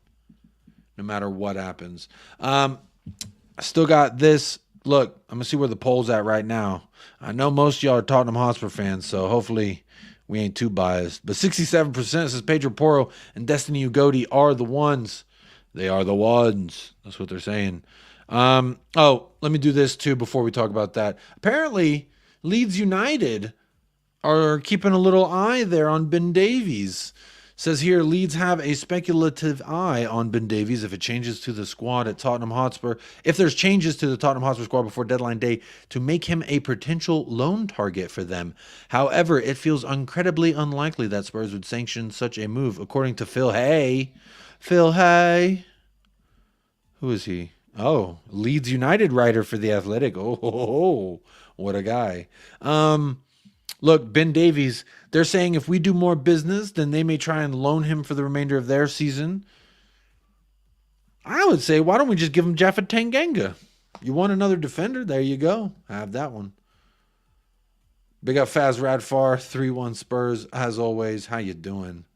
no matter what happens." I still got this. Look, I'm gonna see where the poll's at right now. I know most of y'all are Tottenham Hotspur fans, so hopefully we ain't too biased. But 67% says Pedro Porro and Destiny Ugodi are the ones. They are the ones. That's what they're saying. Oh, let me do this too before we talk about that. Apparently, Leeds United are keeping a little eye there on Ben Davies. Says here, Leeds have a speculative eye on Ben Davies if it changes to the squad at Tottenham Hotspur. If there's changes to the Tottenham Hotspur squad before deadline day to make him a potential loan target for them. However, it feels incredibly unlikely that Spurs would sanction such a move, according to Phil Hay. Phil Hay. Who is he? Oh, Leeds United writer for The Athletic. Oh, what a guy. Look, Ben Davies, they're saying if we do more business, then they may try and loan him for the remainder of their season. I would say, why don't we just give him Jaffa Tanganga? You want another defender? There you go. Have that one. Big up Faz Radfar, 3-1 Spurs, as always. How you doing?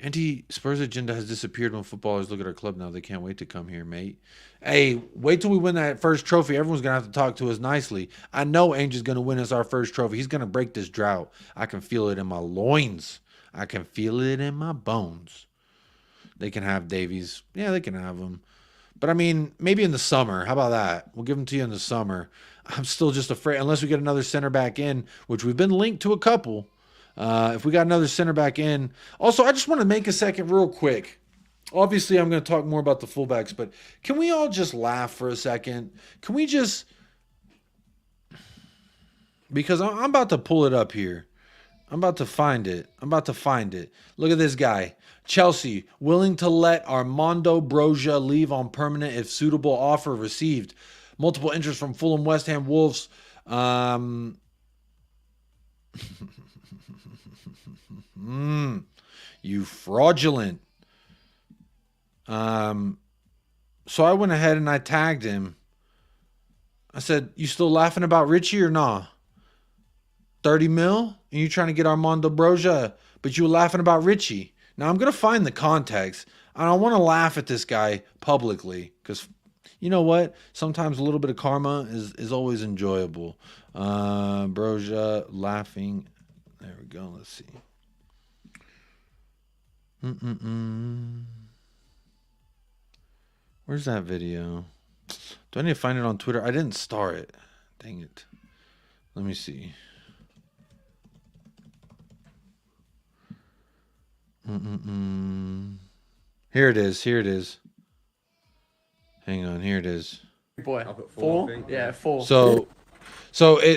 Anti-Spurs agenda has disappeared when footballers look at our club now. They can't wait to come here, mate. Hey, wait till we win that first trophy. Everyone's going to have to talk to us nicely. I know Ainge is going to win us our first trophy. He's going to break this drought. I can feel it in my loins. I can feel it in my bones. They can have Davies. Yeah, they can have him. But, I mean, maybe in the summer. How about that? We'll give him to you in the summer. I'm still just afraid, unless we get another center back in, which we've been linked to a couple. If we got another center back in. Also, I just want to make a second real quick. Obviously, I'm going to talk more about the fullbacks, but can we all just laugh for a second? Can we just... Because I'm about to pull it up here. I'm about to find it. Look at this guy. Chelsea, willing to let Armando Broja leave on permanent if suitable offer received. Multiple interest from Fulham, West Ham, Wolves. You fraudulent. So I went ahead and I tagged him. I said, you still laughing about Richie or nah? 30 mil? And you trying to get Armando Broja, but you were laughing about Richie. Now I'm going to find the context. I don't want to laugh at this guy publicly because you know what? Sometimes a little bit of karma is always enjoyable. Broja laughing. There we go. Let's see. Where's that video? Do I need to find it on Twitter? I didn't star it. Dang it. Let me see. Here it is. Here it is. Hang on. Here it is. Boy, 4? Yeah, 4.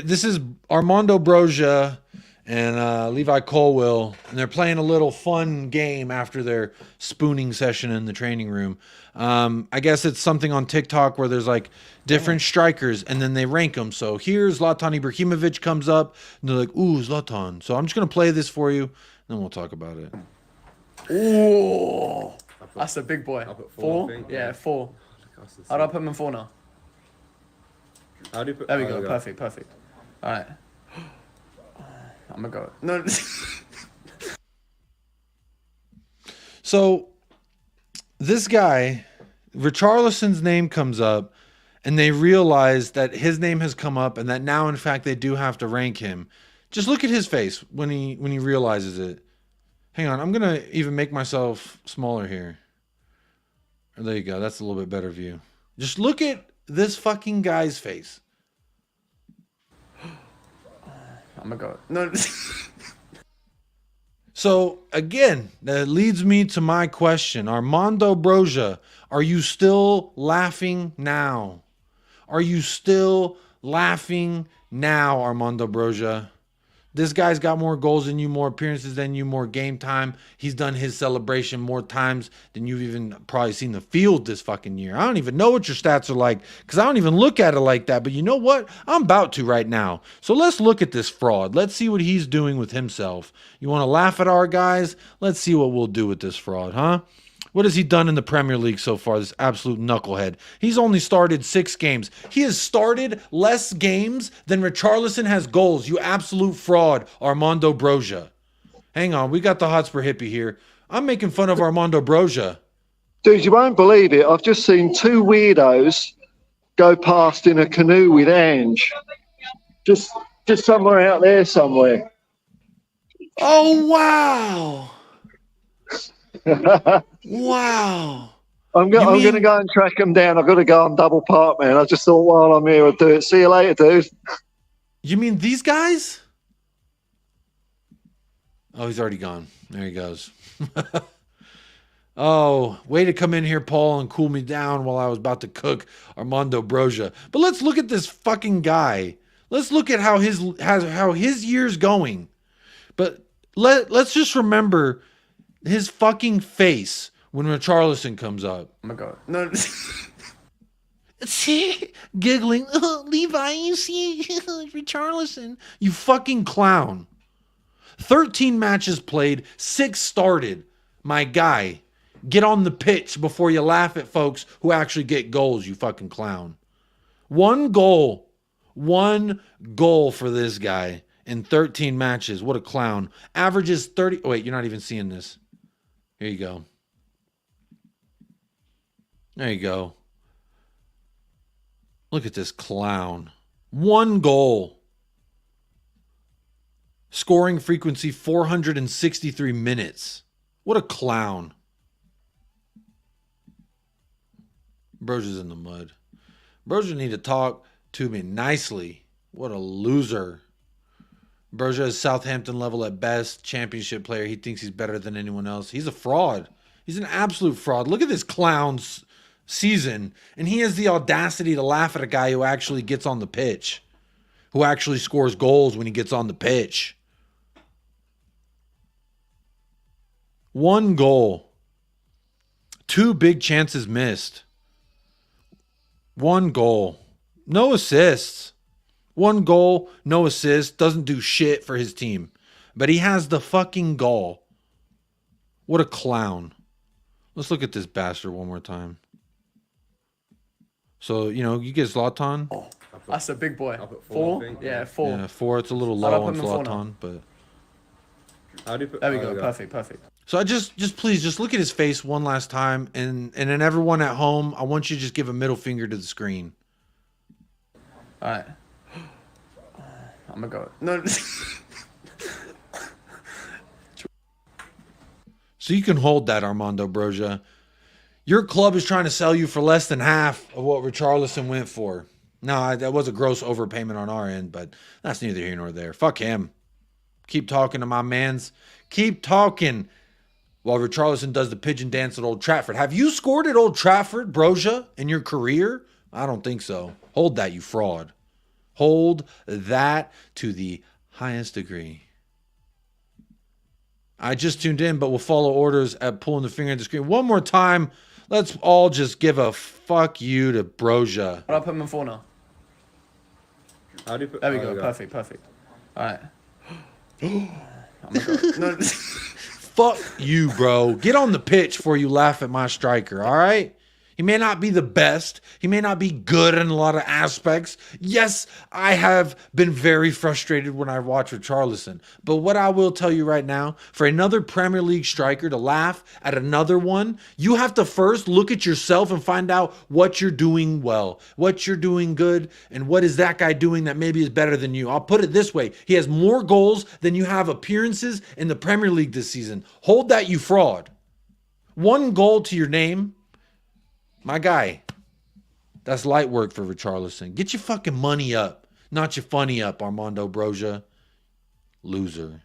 This is Armando Broja and Levi Colwill, and they're playing a little fun game after their spooning session in the training room. I guess it's something on TikTok where there's like different strikers, and then they rank them. So here's Zlatan Ibrahimovic comes up, and they're like, "Ooh, Zlatan." So I'm just gonna play this for you, and then we'll talk about it. Ooh, that's a big boy. 4? Yeah, 4. How do I put him in 4 now? How do you put? There we go. Perfect. All right. I'm gonna go. No. So this guy, Richarlison's name comes up, and they realize that his name has come up, and that now, in fact, they do have to rank him. Just look at his face when he realizes it. Hang on, I'm gonna even make myself smaller here. There you go. That's a little bit better view. Just look at this fucking guy's face. I'm gonna go. No. So again, that leads me to my question. Armando Broja, are you still laughing now? Are you still laughing now, Armando Broja? This guy's got more goals than you, more appearances than you, more game time. He's done his celebration more times than you've even probably seen the field this fucking year. I don't even know what your stats are like because I don't even look at it like that. But you know what? I'm about to right now. So let's look at this fraud. Let's see what he's doing with himself. You want to laugh at our guys? Let's see what we'll do with this fraud, huh? What has he done in the Premier League so far, this absolute knucklehead? He's only started 6 games. He has started less games than Richarlison has goals. You absolute fraud, Armando Broja. Hang on, we got the Hotspur hippie here. I'm making fun of Armando Broja. Dude, you won't believe it. I've just seen 2 weirdos go past in a canoe with Ange. Just somewhere out there somewhere. Oh, wow. Wow. I'm going to go and track him down. I've got to go on double park, man. I just thought while I'm here, I'll do it. See you later, dude. You mean these guys? Oh, he's already gone. There he goes. Oh, way to come in here, Paul, and cool me down while I was about to cook Armando Broja. But let's look at this fucking guy. Let's look at how his year's going. But let's just remember his fucking face when Richarlison comes up. I'm gonna go. No. See, giggling. Levi, you see Richarlison. You fucking clown. 13 matches played, 6 started. My guy, get on the pitch before you laugh at folks who actually get goals, you fucking clown. 1 goal. 1 goal for this guy in 13 matches. What a clown. Averages 30. Oh, wait, you're not even seeing this. Here you go. There you go. Look at this clown. 1 goal. Scoring frequency 463 minutes. What a clown. Broja's in the mud. Broja need to talk to me nicely. What a loser. Broja is Southampton level at best. Championship player. He thinks he's better than anyone else. He's a fraud. He's an absolute fraud. Look at this clown's season. And he has the audacity to laugh at a guy who actually gets on the pitch. Who actually scores goals when he gets on the pitch. 1 goal. 2 big chances missed. 1 goal. No assists. 1 goal, no assist. Doesn't do shit for his team. But he has the fucking goal. What a clown. Let's look at this bastard one more time. So, you know, you get Zlatan. Oh, that's a big boy. 4? Yeah, 4. Yeah, 4. It's a little low on Zlatan, but... How do you put? There we go. Perfect. So I just please just look at his face one last time, and then everyone at home, I want you to just give a middle finger to the screen. All right. I'm gonna go. No. So you can hold that, Armando Broja. Your club is trying to sell you for less than half of what Richarlison went for. No, that was a gross overpayment on our end, but that's neither here nor there. Fuck him. Keep talking to my mans. Keep talking. while Richarlison does the pigeon dance at Old Trafford. Have you scored at Old Trafford, Broja, in your career? I don't think so. Hold that, you fraud. Hold that to the highest degree. I just tuned in, but will follow orders at pulling the finger at the screen. One more time. Let's all just give a fuck you to Broja. I'll put him in 4 now. How do you put? There we oh, go. yeah. Perfect. All right. I'm gonna go. No. Fuck you, bro. Get on the pitch before you laugh at my striker, all right? He may not be the best. He may not be good in a lot of aspects. Yes, I have been very frustrated when I watch Richarlison. But what I will tell you right now, for another Premier League striker to laugh at another one, you have to first look at yourself and find out what you're doing well, what you're doing good, and what is that guy doing that maybe is better than you. I'll put it this way. He has more goals than you have appearances in the Premier League this season. Hold that, you fraud. 1 goal to your name. My guy, that's light work for Richarlison. Get your fucking money up, not your funny up, Armando Broja. Loser.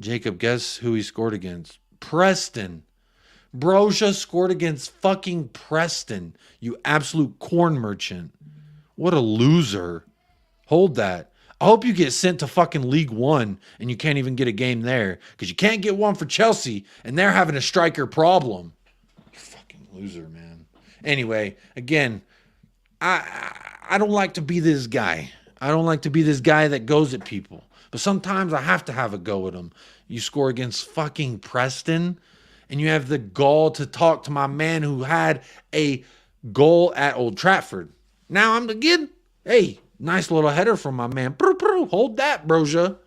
Jacob, guess who he scored against? Preston. Broja scored against fucking Preston, you absolute corn merchant. What a loser. Hold that. I hope you get sent to fucking League One and you can't even get a game there because you can't get one for Chelsea and they're having a striker problem. Loser, man. Anyway, again, I don't like to be this guy. I don't like to be this guy that goes at people. But sometimes I have to have a go at them. You score against fucking Preston, and you have the gall to talk to my man who had a goal at Old Trafford. Now I'm again, hey, nice little header from my man. Hold that, Broja.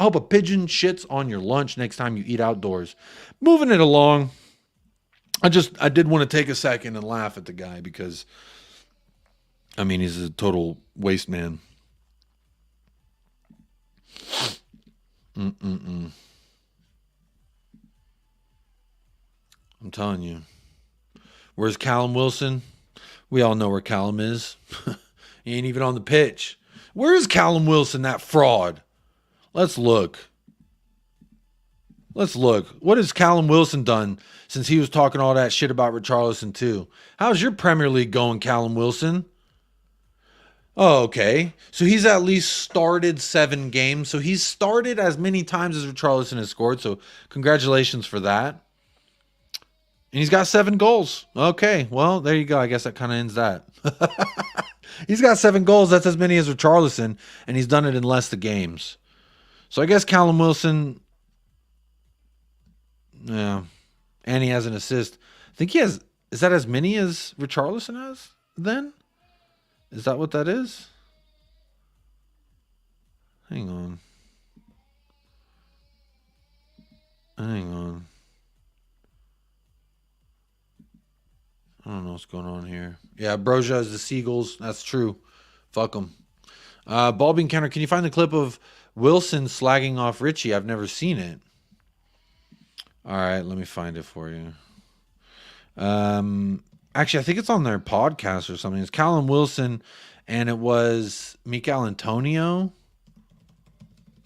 I hope a pigeon shits on your lunch next time you eat outdoors. Moving it along. I did want to take a second and laugh at the guy because, I mean, he's a total waste man. I'm telling you. Where's Callum Wilson? We all know where Callum is. He ain't even on the pitch. Where is Callum Wilson, that fraud? Let's look. What has Callum Wilson done since he was talking all that shit about Richarlison too? How's your Premier League going, Callum Wilson? Oh, okay. So he's at least started 7 games. So he's started as many times as Richarlison has scored. So congratulations for that. And he's got 7 goals. Okay, well, there you go. I guess that kind of ends that. He's got 7 goals. That's as many as Richarlison. And he's done it in less the games. So I guess Callum Wilson... Yeah. And he has an assist. I think he has... Is that as many as Richarlison has then? Is that what that is? Hang on. I don't know what's going on here. Yeah, Broja is the Seagulls. That's true. Fuck them. Ball being counter. Can you find the clip of Wilson slagging off Richie? I've never seen it. All right, let me find it for you. Actually, I think it's on their podcast or something. It's Callum Wilson, and it was Mikel Antonio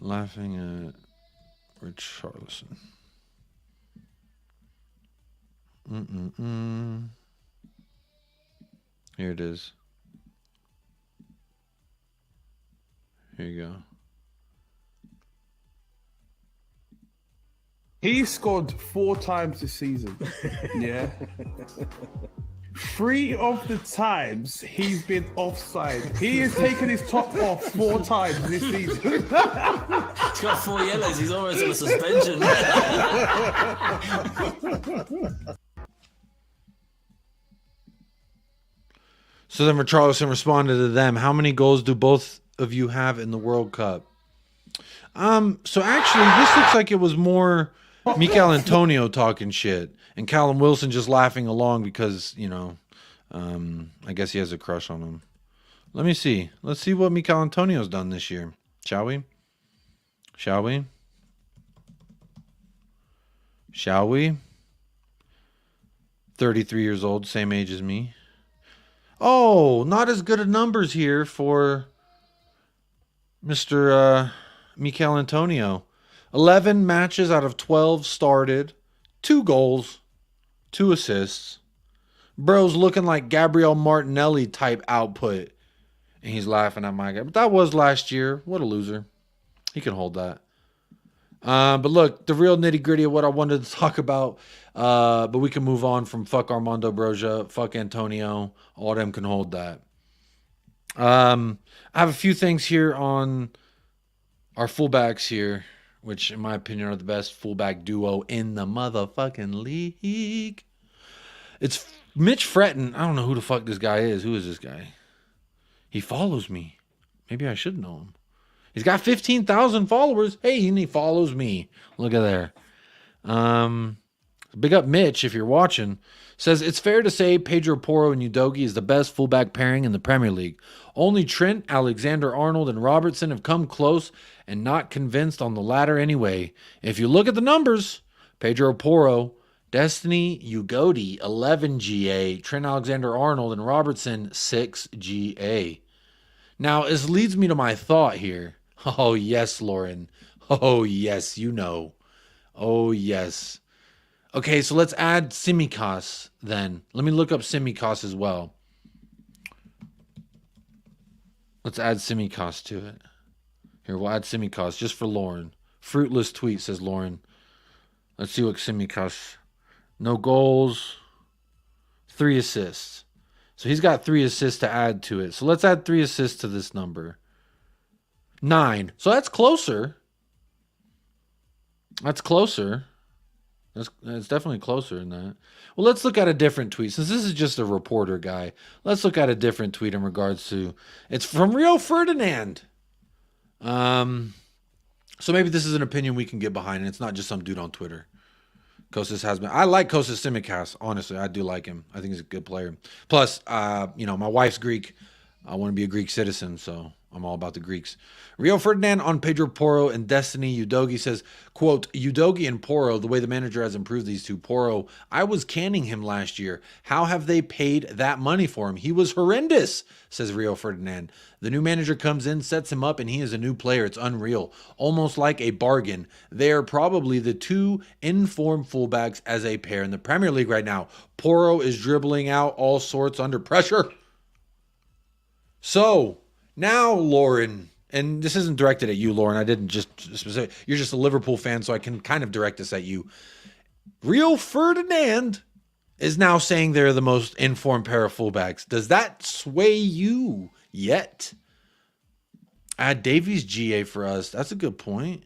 laughing at Richarlison. Here it is. Here you go. He scored 4 times this season. Yeah. 3 of the times he's been offside. He has taken his top off 4 times this season. He's got 4 yellows. He's almost on a suspension. So then Richarlison responded to them. How many goals do both of you have in the World Cup? So actually, this looks like it was more Mikel Antonio talking shit and Callum Wilson just laughing along because, you know, I guess he has a crush on him. Let me see. Let's see what Mikel Antonio's done this year. Shall we? Shall we? Shall we? 33 years old, same age as me. Oh, not as good of numbers here for Mr. Mikel Antonio. 11 matches out of 12 started. 2 goals, 2 assists. Bro's looking like Gabriel Martinelli type output. And he's laughing at my guy. But that was last year. What a loser. He can hold that. But look, the real nitty gritty of what I wanted to talk about. But we can move on from fuck Armando Broja, fuck Antonio. All of them can hold that. I have a few things here on our fullbacks here, which in my opinion are the best fullback duo in the motherfucking league. It's Mitch Fretton. I don't know who the fuck this guy is. Who is this guy? He follows me. Maybe I should know him. He's got 15,000 followers. Hey, and he follows me. Look at there. Big up Mitch if you're watching. Says, it's fair to say Pedro Porro and Udogie is the best fullback pairing in the Premier League. Only Trent, Alexander-Arnold, and Robertson have come close and not convinced on the latter anyway. If you look at the numbers, Pedro Porro, Destiny, Udogie, 11 GA, Trent Alexander-Arnold, and Robertson, 6 GA. Now, this leads me to my thought here. Oh, yes, Lauren. Oh, yes, you know. Oh, yes. Okay, so let's add Simicas then. Let me look up Simicas as well. Let's add Simicas to it. Here, we'll add Simicas just for Lauren. Fruitless tweet, says Lauren. Let's see what Simicas. No goals. 3 assists. So he's got 3 assists to add to it. So let's add 3 assists to this number. 9. So that's closer. That's closer. That's definitely closer than that. Well, let's look at a different tweet. Since this is just a reporter guy, let's look at a different tweet in regards to... It's from Rio Ferdinand. So maybe this is an opinion we can get behind, and it's not just some dude on Twitter. Kostas has been... I like Kostas Tsimikas, honestly. I do like him. I think he's a good player. Plus, you know, my wife's Greek. I want to be a Greek citizen, so I'm all about the Greeks. Rio Ferdinand on Pedro Porro and Destiny Udogie says, quote, Udogie and Porro, the way the manager has improved these two. Porro, I was canning him last year. How have they paid that money for him? He was horrendous, says Rio Ferdinand. The new manager comes in, sets him up, and he is a new player. It's unreal. Almost like a bargain. They are probably the 2 informed fullbacks as a pair in the Premier League right now. Porro is dribbling out all sorts under pressure. So, now, Lauren, and this isn't directed at you, Lauren. I didn't just specific. You're just a Liverpool fan, so I can kind of direct this at you. Rio Ferdinand is now saying they're the most informed pair of fullbacks. Does that sway you yet? Add Davies GA for us. That's a good point.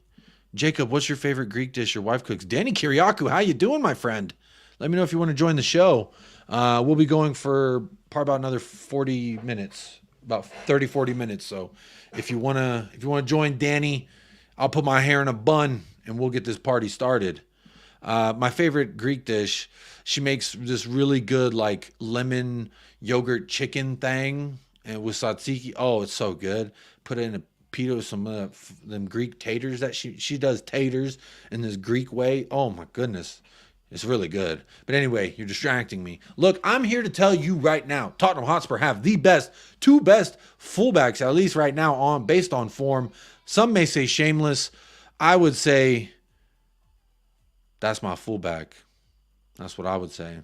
Jacob, what's your favorite Greek dish your wife cooks? Danny Kyriakou, how you doing, my friend? Let me know if you want to join the show. We'll be going for probably about another 40 minutes. About 30, 40 minutes. So if you wanna join Danny, I'll put my hair in a bun and we'll get this party started. My favorite Greek dish, she makes this really good like lemon yogurt chicken thing and with tzatziki. Oh, it's so good. Put it in a pita with some them Greek taters that she does taters in this Greek way. Oh my goodness. It's really good. But anyway, you're distracting me. Look, I'm here to tell you right now, Tottenham Hotspur have the best, 2 best fullbacks, at least right now, based on form. Some may say shameless. I would say that's my fullback. That's what I would say.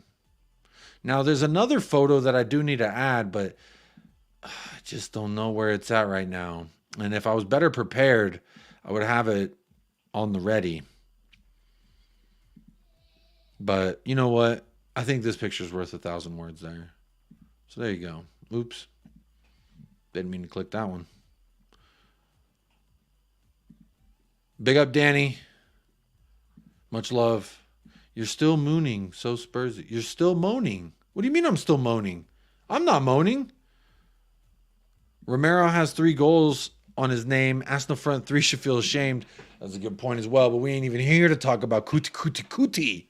Now, there's another photo that I do need to add, but I just don't know where it's at right now. And if I was better prepared, I would have it on the ready. But you know what? I think this picture's worth 1,000 words there. So there you go. Oops. Didn't mean to click that one. Big up, Danny. Much love. You're still mooning. So Spursy. You're still moaning. What do you mean I'm still moaning? I'm not moaning. Romero has 3 goals on his name. Arsenal front 3 should feel ashamed. That's a good point as well. But we ain't even here to talk about Kuti.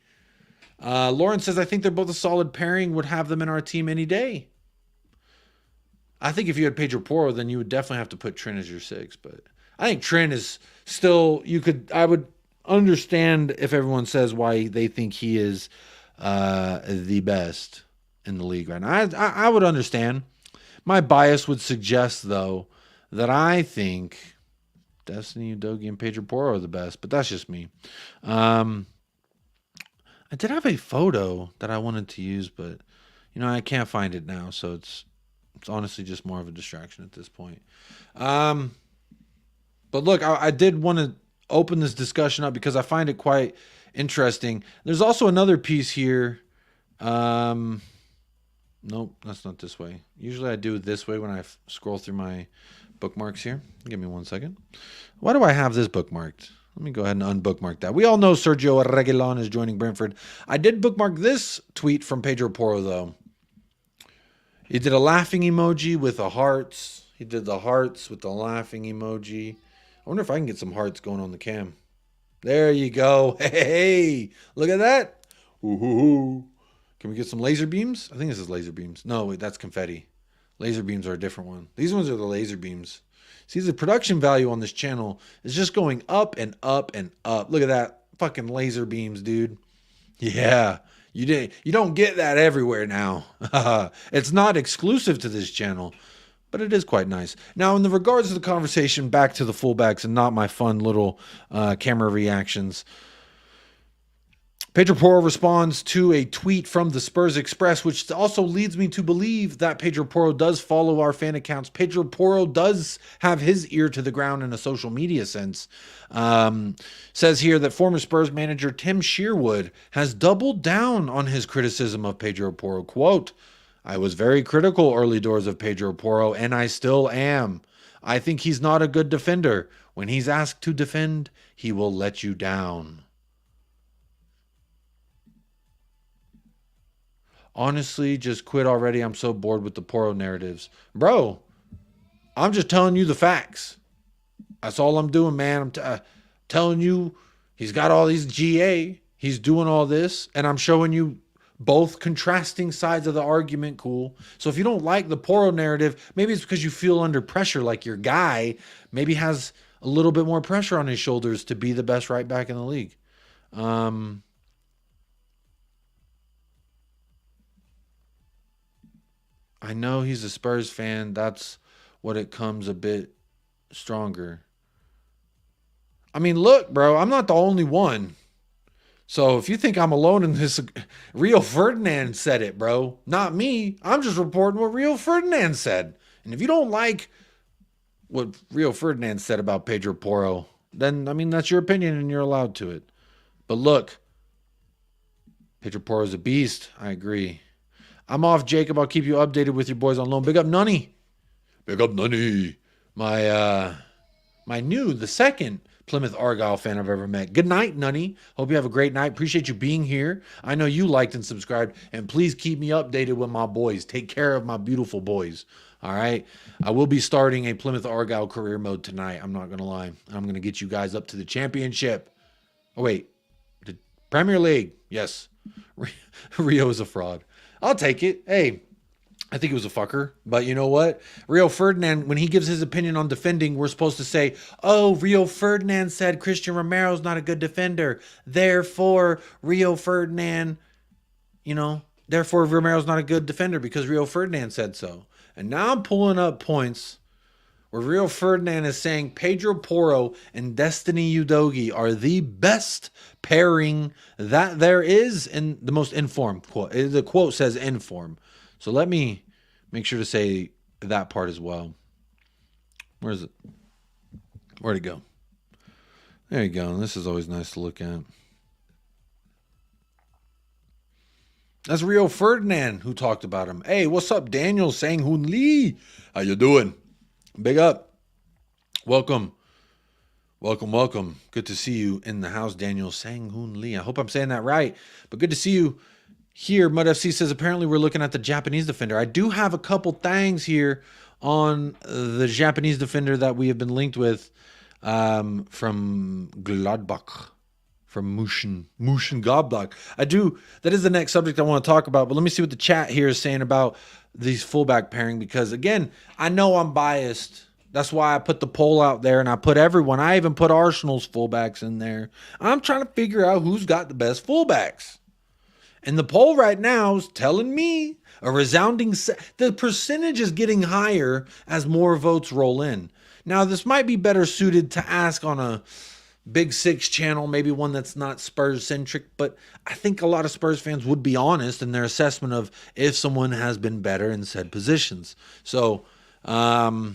Lauren says, I think they're both a solid pairing. Would have them in our team any day. I think if you had Pedro Porro, then you would definitely have to put Trent as your 6. But I think Trent is still, I would understand if everyone says why they think he is the best in the league right now. I would understand. My bias would suggest, though, that I think Destiny, Udogie, and Pedro Porro are the best. But that's just me. I did have a photo that I wanted to use, but you know, I can't find it now, so it's honestly just more of a distraction at this point. But look, I did want to open this discussion up because I find it quite interesting. There's also another piece here. Nope, that's not this way. Usually I do it this way when I scroll through my bookmarks here. Give me 1 second. Why do I have this bookmarked? Let me go ahead and unbookmark that. We all know Sergio Reguilon is joining Brentford. I did bookmark this tweet from Pedro Porro, though. He did a laughing emoji with the hearts. He did the hearts with the laughing emoji. I wonder if I can get some hearts going on the cam. There you go. Hey, look at that. Ooh. Can we get some laser beams? I think this is laser beams. No, wait, that's confetti. Laser beams are a different one. These ones are the laser beams. See, the production value on this channel is just going up and up and up. Look at that. Fucking laser beams, dude. Yeah. You don't get that everywhere now. It's not exclusive to this channel, but it is quite nice. Now, in the regards to the conversation, back to the fullbacks and not my fun little camera reactions. Pedro Porro responds to a tweet from the Spurs Express, which also leads me to believe that Pedro Porro does follow our fan accounts. Pedro Porro does have his ear to the ground in a social media sense. Says here that former Spurs manager Tim Sherwood has doubled down on his criticism of Pedro Porro. Quote, I was very critical early doors of Pedro Porro, and I still am. I think he's not a good defender. When he's asked to defend, he will let you down. Honestly, just quit already. I'm so bored with the Porro narratives. Bro, I'm just telling you the facts. That's all I'm doing, man. I'm telling you he's got all these GA. He's doing all this. And I'm showing you both contrasting sides of the argument. Cool. So if you don't like the Porro narrative, maybe it's because you feel under pressure, like your guy maybe has a little bit more pressure on his shoulders to be the best right back in the league. I know he's a Spurs fan. That's what it comes a bit stronger. I mean, look, bro, I'm not the only one. So if you think I'm alone in this, Rio Ferdinand said it, bro. Not me. I'm just reporting what Rio Ferdinand said. And if you don't like what Rio Ferdinand said about Pedro Porro, then, I mean, that's your opinion and you're allowed to it. But look, Pedro Porro is a beast. I agree. I'm off, Jacob. I'll keep you updated with your boys on loan. Big up, Nunny. Big up, Nunny. The second Plymouth Argyle fan I've ever met. Good night, Nunny. Hope you have a great night. Appreciate you being here. I know you liked and subscribed. And please keep me updated with my boys. Take care of my beautiful boys. All right? I will be starting a Plymouth Argyle career mode tonight. I'm not going to lie. I'm going to get you guys up to the championship. Oh, wait. The Premier League. Yes. Rio is a fraud. I'll take it. Hey, I think it was a fucker. But you know what? Rio Ferdinand, when he gives his opinion on defending, we're supposed to say, oh, Rio Ferdinand said Christian Romero's not a good defender. Therefore, Romero's not a good defender because Rio Ferdinand said so. And now I'm pulling up points where Rio Ferdinand is saying Pedro Porro and Destiny Udogie are the best pairing that there is in the most informed quote. The quote says inform. So let me make sure to say that part as well. Where is it? Where'd it go? There you go. This is always nice to look at. That's Rio Ferdinand who talked about him. Hey, what's up, Daniel Sang-Hoon Lee? How you doing? Big up. Welcome. Welcome. Good to see you in the house, Daniel Sang-Hoon Lee. I hope I'm saying that right, but good to see you here. Mud FC says, apparently we're looking at the Japanese defender. I do have a couple things here on the Japanese defender that we have been linked with from Gladbach, from Mushin Gladbach. That is the next subject I want to talk about, but let me see what the chat here is saying about these fullback pairing, because again, I know I'm biased. That's why I put the poll out there and I put everyone. I even put Arsenal's fullbacks in there. I'm trying to figure out who's got the best fullbacks. And the poll right now is telling me a resounding the percentage is getting higher as more votes roll in. Now, this might be better suited to ask on a Big Six channel, maybe one that's not Spurs centric, but I think a lot of Spurs fans would be honest in their assessment of if someone has been better in said positions. So, Porro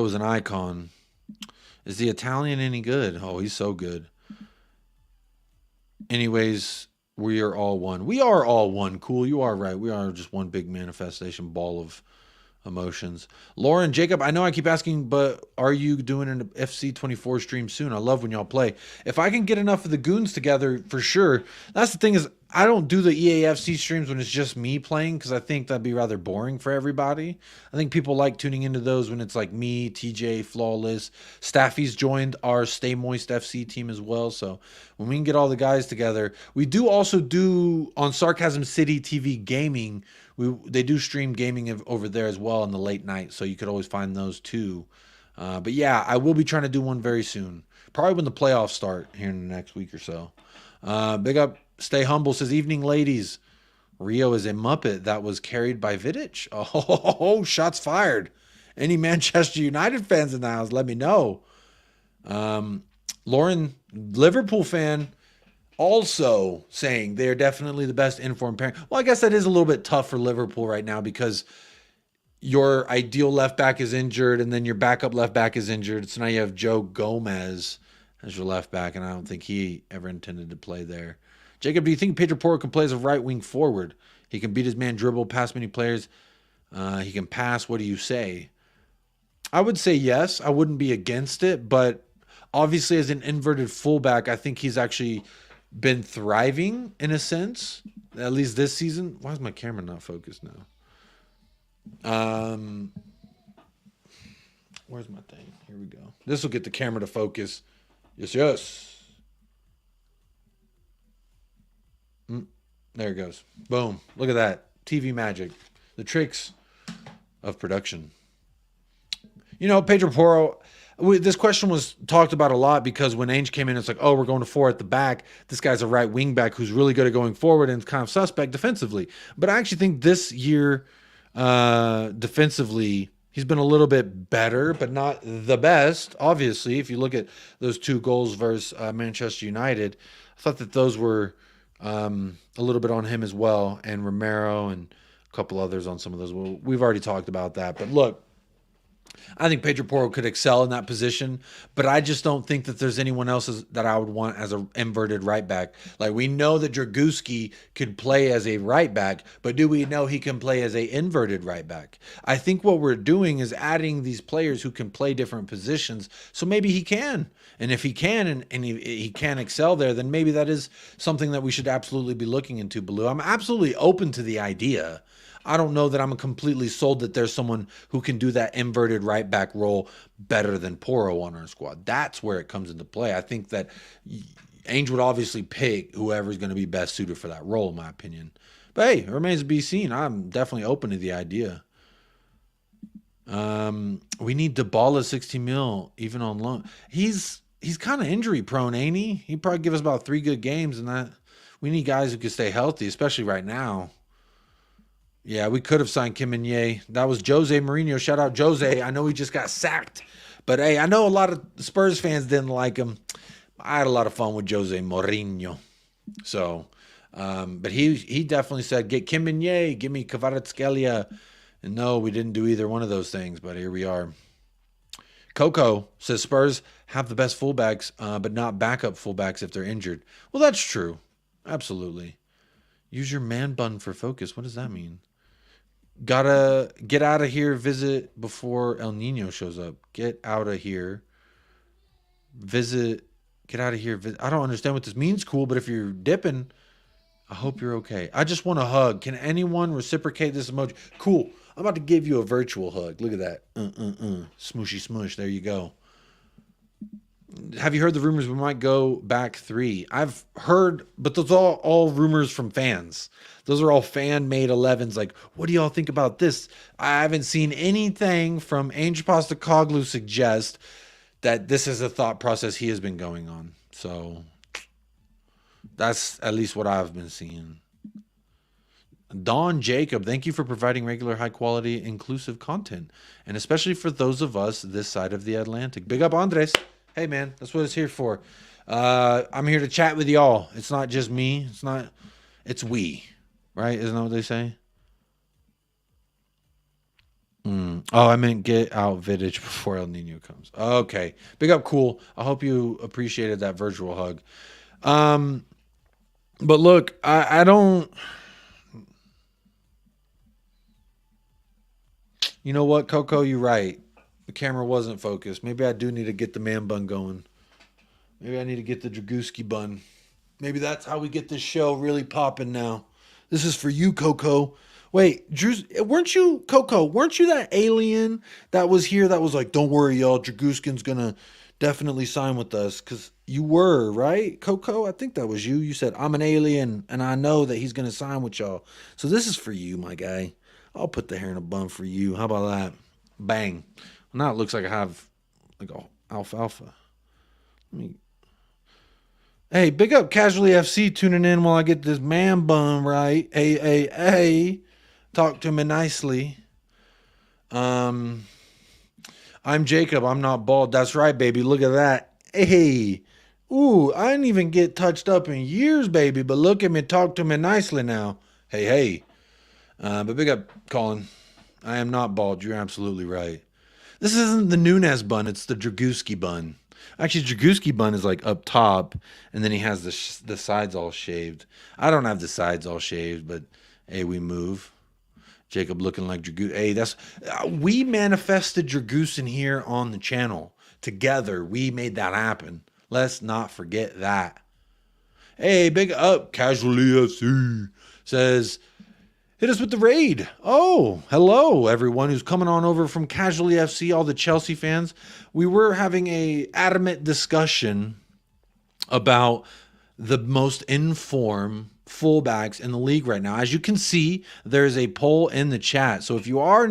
is an icon. Is the Italian any good? Oh, he's so good. Anyways, we are all one. We are all one. Cool. You are right. We are just one big manifestation ball of emotions. Lauren, Jacob, I know I keep asking, but are you doing an FC24 stream soon? I love when y'all play. If I can get enough of the goons together, for sure. That's the thing is, I don't do the EAFC streams when it's just me playing because I think that'd be rather boring for everybody. I think people like tuning into those when it's like me, TJ, Flawless. Staffy's joined our Stay Moist FC team as well. So when we can get all the guys together, we do also do on Sarcasm City TV Gaming. They do stream gaming over there as well in the late night, so you could always find those too. But yeah, I will be trying to do one very soon, probably when the playoffs start here in the next week or so. Big up, Stay Humble says, evening ladies. Rio is a Muppet that was carried by Vidic. Oh, shots fired. Any Manchester United fans in the house, let me know. Lauren, Liverpool fan, also saying they are definitely the best informed pairing. Well, I guess that is a little bit tough for Liverpool right now because your ideal left back is injured and then your backup left back is injured. So now you have Joe Gomez as your left back, and I don't think he ever intended to play there. Jacob, do you think Pedro Porro can play as a right wing forward? He can beat his man, dribble, pass many players. He can pass. What do you say? I would say yes. I wouldn't be against it, but obviously as an inverted fullback, I think he's actually been thriving in a sense, at least this season. Why is my camera not focused now? Where's my thing? Here we go. This will get the camera to focus. Yes. There it goes. Boom. Look at that. TV magic. The tricks of production. You know, Pedro Porro, this question was talked about a lot because when Ainge came in, it's like, oh, we're going to 4 at the back. This guy's a right wing back who's really good at going forward and kind of suspect defensively. But I actually think this year, defensively, he's been a little bit better, but not the best. Obviously, if you look at those 2 goals versus Manchester United, I thought that those were a little bit on him as well, and Romero and a couple others on some of those. Well, we've already talked about that. But look, I think Pedro Porro could excel in that position, but I just don't think that there's anyone else that I would want as an inverted right back. Like, we know that Draguski could play as a right back, but do we know he can play as a inverted right back? I think what we're doing is adding these players who can play different positions, so maybe he can. And if he can and he can excel there, then maybe that is something that we should absolutely be looking into, Baloo. I'm absolutely open to the idea. I don't know that I'm completely sold that there's someone who can do that inverted right back role better than Porro on our squad. That's where it comes into play. I think that Ainge would obviously pick whoever's going to be best suited for that role, in my opinion. But hey, it remains to be seen. I'm definitely open to the idea. We need Dybala 60 mil, even on loan. He's kind of injury prone, ain't he? He'd probably give us about 3 good games, and that we need guys who can stay healthy, especially right now. Yeah, we could have signed Kim Min-jae. That was Jose Mourinho. Shout out Jose. I know he just got sacked. But, hey, I know a lot of Spurs fans didn't like him. I had a lot of fun with Jose Mourinho. So, but he definitely said, get Kim Min-jae, give me Kvaratskhelia. And no, we didn't do either one of those things, but here we are. Coco says Spurs have the best fullbacks, but not backup fullbacks if they're injured. Well, that's true. Absolutely. Use your man bun for focus. What does that mean? Gotta get out of here, visit before El Nino shows up. Get out of here. Visit. Get out of here. I don't understand what this means, cool, but if you're dipping, I hope you're okay. I just want a hug. Can anyone reciprocate this emoji? Cool. I'm about to give you a virtual hug. Look at that. Smooshy smoosh. There you go. Have you heard the rumors we might go back 3? I've heard, but those are all rumors from fans. Those are all fan-made 11s. Like, what do y'all think about this? I haven't seen anything from Ainge Postecoglou suggest that this is a thought process he has been going on. So that's at least what I've been seeing. Don Jacob, thank you for providing regular, high-quality, inclusive content, and especially for those of us this side of the Atlantic. Big up, Andres. Hey, man, that's what it's here for. I'm here to chat with y'all. It's not just me. It's we, right? Isn't that what they say? Oh, I meant get out Vidic before El Nino comes. Okay. Big up, cool. I hope you appreciated that virtual hug. But look, I don't... You know what, Coco? You're right. The camera wasn't focused. Maybe I do need to get the man bun going. Maybe I need to get the Dragooski bun. Maybe that's how we get this show really popping now. This is for you, Coco. Wait, Drew, weren't you, Coco, weren't you that alien that was here that was like, don't worry, y'all, Dragooskin's going to definitely sign with us? Because you were, right, Coco? I think that was you. You said, I'm an alien, and I know that he's going to sign with y'all. So this is for you, my guy. I'll put the hair in a bun for you. How about that? Bang. Well, now it looks like I have like alfalfa. Hey, big up Casually FC tuning in while I get this man bun right. Hey. Talk to me nicely. I'm Jacob. I'm not bald. That's right, baby. Look at that. Hey. Ooh, I didn't even get touched up in years, baby. But look at me. Talk to me nicely now. Hey. But big up, Colin. I am not bald. You're absolutely right. This isn't the Nunez bun. It's the Dragooski bun. Actually, Dragooski bun is like up top, and then he has the sides all shaved. I don't have the sides all shaved, but hey, we move. Jacob looking like Dragoos. Hey, that's we manifested Dragoos in here on the channel together. We made that happen. Let's not forget that. Hey, big up Casually FC says, hit us with the raid. Oh, hello, everyone who's coming on over from Casually FC, all the Chelsea fans. We were having a adamant discussion about the most informed fullbacks in the league right now. As you can see, there's a poll in the chat. So if you are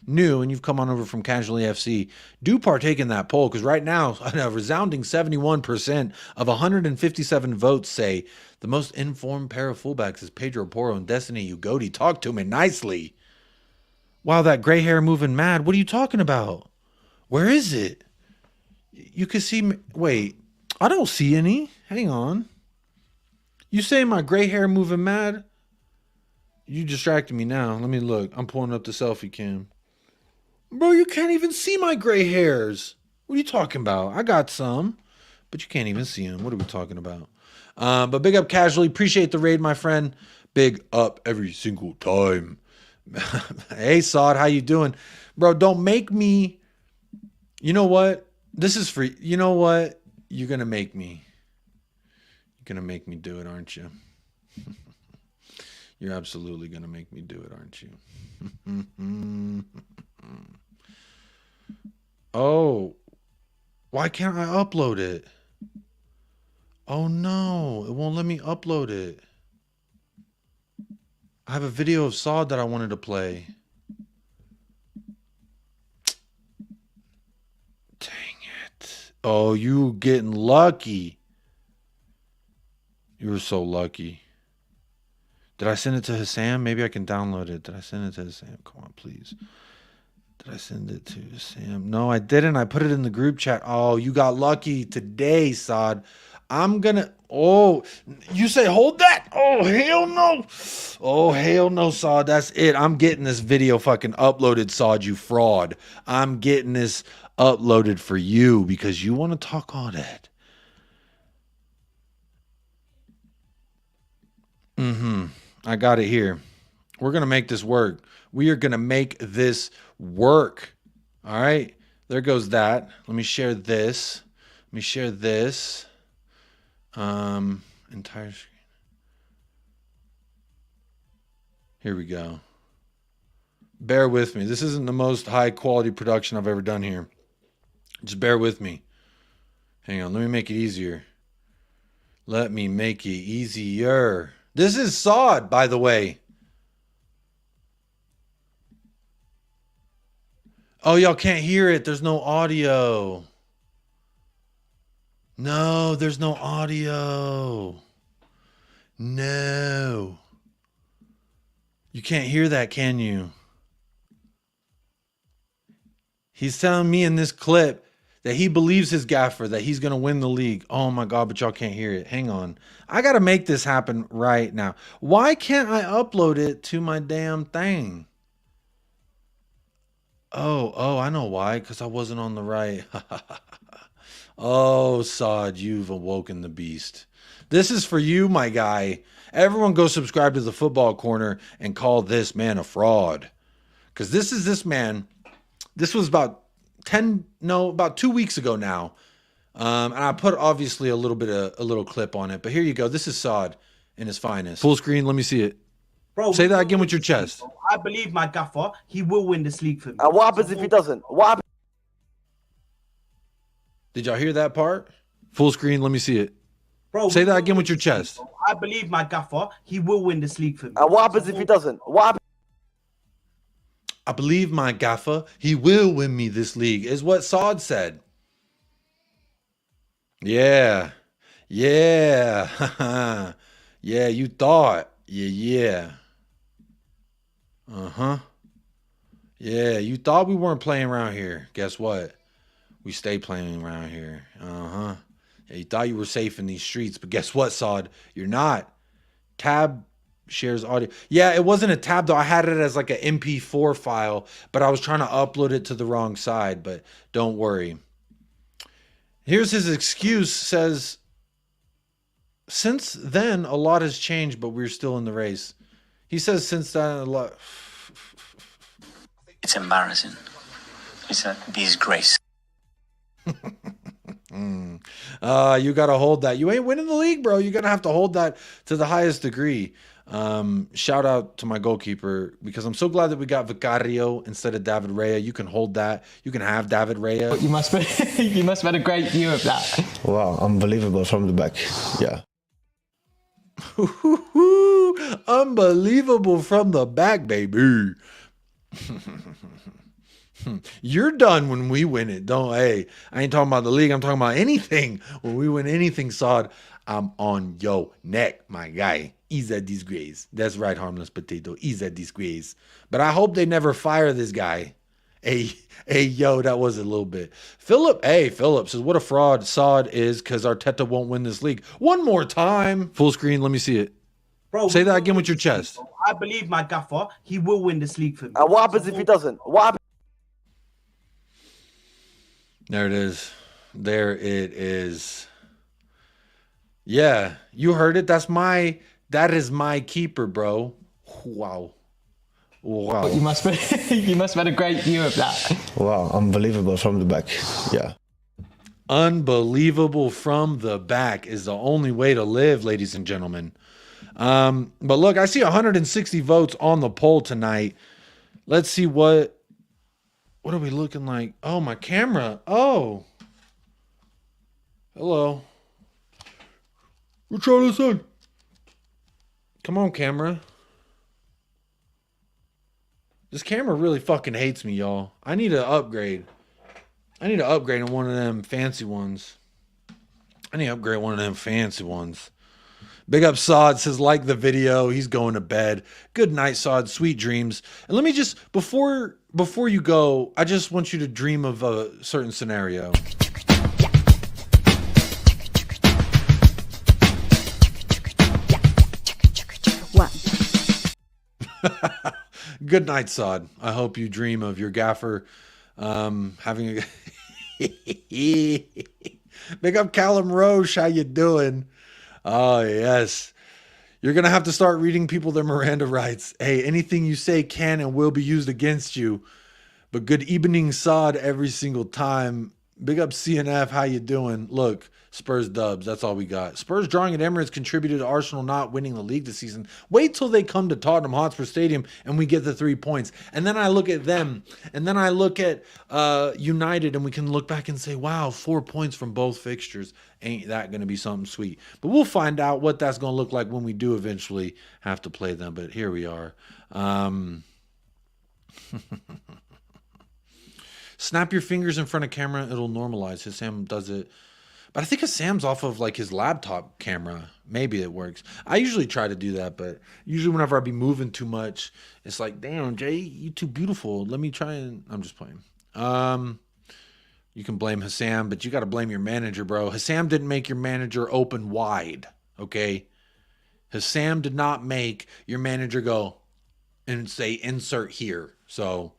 new and you've come on over from Casually FC, do partake in that poll, because right now, a resounding 71% of 157 votes say the most informed pair of fullbacks is Pedro Porro and Destiny Ugoti. Talk to me nicely. Wow, that gray hair moving mad. What are you talking about? Where is it? You can see me. Wait, I don't see any. Hang on. You say my gray hair moving mad? You distracted me now. Let me look. I'm pulling up the selfie cam. Bro, you can't even see my gray hairs. What are you talking about? I got some, but you can't even see them. What are we talking about? But big up Casually. Appreciate the raid, my friend. Big up every single time. Hey, Sod, how you doing? Bro, don't make me... You know what? This is for... You know what? You're going to make me... You're going to make me do it, aren't you? You're absolutely going to make me do it, aren't you? Oh. Why can't I upload it? Oh, no. It won't let me upload it. I have a video of Sod that I wanted to play. Dang it. Oh, you getting lucky. You were so lucky. Did I send it to Hassam? Maybe I can download it. Did I send it to Hassam? Come on, please. Did I send it to Hassam? No, I didn't. I put it in the group chat. Oh, you got lucky today, Sod. I'm gonna... Oh, you say hold that? Oh, hell no. Oh, hell no, Sod. That's it. I'm getting this video fucking uploaded, Sod, you fraud. I'm getting this uploaded for you because you want to talk all that. I got it here. We're going to make this work. We are going to make this work. All right. There goes that. Let me share this. Let me share this. Entire screen. Here we go. Bear with me. This isn't the most high quality production I've ever done here. Just bear with me. Hang on. Let me make it easier. Let me make it easier. This is Sod, by the way. Oh, y'all can't hear it. There's no audio. No, there's no audio. No. You can't hear that, can you? He's telling me in this clip that he believes his gaffer, that he's going to win the league. Oh my God, but y'all can't hear it. Hang on. I got to make this happen right now. Why can't I upload it to my damn thing? Oh, I know why. Because I wasn't on the right. Oh, Sod, you've awoken the beast. This is for you, my guy. Everyone go subscribe to the Football Corner and call this man a fraud. Because this is this man. This was about 2 weeks ago now. And I put obviously a little clip on it. But here you go. This is Sod in his finest. Full screen. Let me see it. Bro, say that again with your chest. I believe my gaffer. He will win this league for me. And what happens if he doesn't? What happens? Did y'all hear that part? Full screen. Let me see it. Bro, say that again with your chest. I believe my gaffer. He will win this league for me. And what happens if he doesn't? What happens? I believe my gaffer. He will win me this league, is what Sod said. Yeah. Yeah. Yeah, you thought. Yeah. Uh-huh. Yeah, you thought we weren't playing around here. Guess what? We stay playing around here. Uh-huh. Yeah, you thought you were safe in these streets, but guess what, Sod? You're not. Tab shares audio. Yeah, it wasn't a tab, though. I had it as like an MP4 file, but I was trying to upload it to the wrong side, but don't worry. Here's his excuse, says, since then, a lot has changed, but we're still in the race. He says since then, a lot... It's embarrassing. It's a disgrace. You gotta hold that. You ain't winning the league, bro. You're gonna have to hold that to the highest degree. Shout out to my goalkeeper, because I'm so glad that we got Vicario instead of David Raya. You can hold that. You can have David Raya. You must have had a great view of that. Wow, unbelievable from the back. Yeah. Unbelievable from the back, baby. You're done when we win it. Hey, I ain't talking about the league. I'm talking about anything. When we win anything, Sod, I'm on your neck, my guy. He's a disgrace. That's right, Harmless Potato. He's a disgrace. But I hope they never fire this guy. Hey, yo, that was a little bit. Philip says, what a fraud Sod is, because Arteta won't win this league. One more time. Full screen. Let me see it. Bro, say that again with your chest. I believe my gaffer. He will win this league for me. And what happens if he doesn't? What happens? There it is. There it is. Yeah, you heard it. That is my keeper, bro. Wow. You must have had a great view of that. Wow, unbelievable from the back. Yeah. Unbelievable from the back is the only way to live, ladies and gentlemen. But look, I see 160 votes on the poll tonight. Let's see what are we looking like? Oh, my camera. Oh. Hello. We'll try this on. Come on, camera. This camera really fucking hates me, y'all. I need to upgrade. I need to upgrade on one of them fancy ones. Big up Sod, says like the video. He's going to bed. Good night, Sod. Sweet dreams. And let me just, before you go, I just want you to dream of a certain scenario. Good night, Sod. I hope you dream of your gaffer having a... Big up Callum Roche. How you doing? Oh, yes. You're going to have to start reading people their Miranda rights. Hey, anything you say can and will be used against you. But good evening, Sod, every single time. Big up CNF. How you doing? Look, Spurs dubs. That's all we got. Spurs drawing at Emirates contributed to Arsenal not winning the league this season. Wait till they come to Tottenham Hotspur Stadium and we get the 3 points. And then I look at them. And then I look at United and we can look back and say, wow, 4 points from both fixtures. Ain't that going to be something sweet? But we'll find out what that's going to look like when we do eventually have to play them. But here we are. Snap your fingers in front of camera. It'll normalize. His Sam does it. But I think Sam's off of like his laptop camera. Maybe it works. I usually try to do that, but usually whenever I be moving too much, it's like, damn, Jay, you too beautiful. Let me try and I'm just playing. You can blame Hassam, but you got to blame your manager, bro. Hassam didn't make your manager open wide, okay? Hassam did not make your manager go and say insert here. So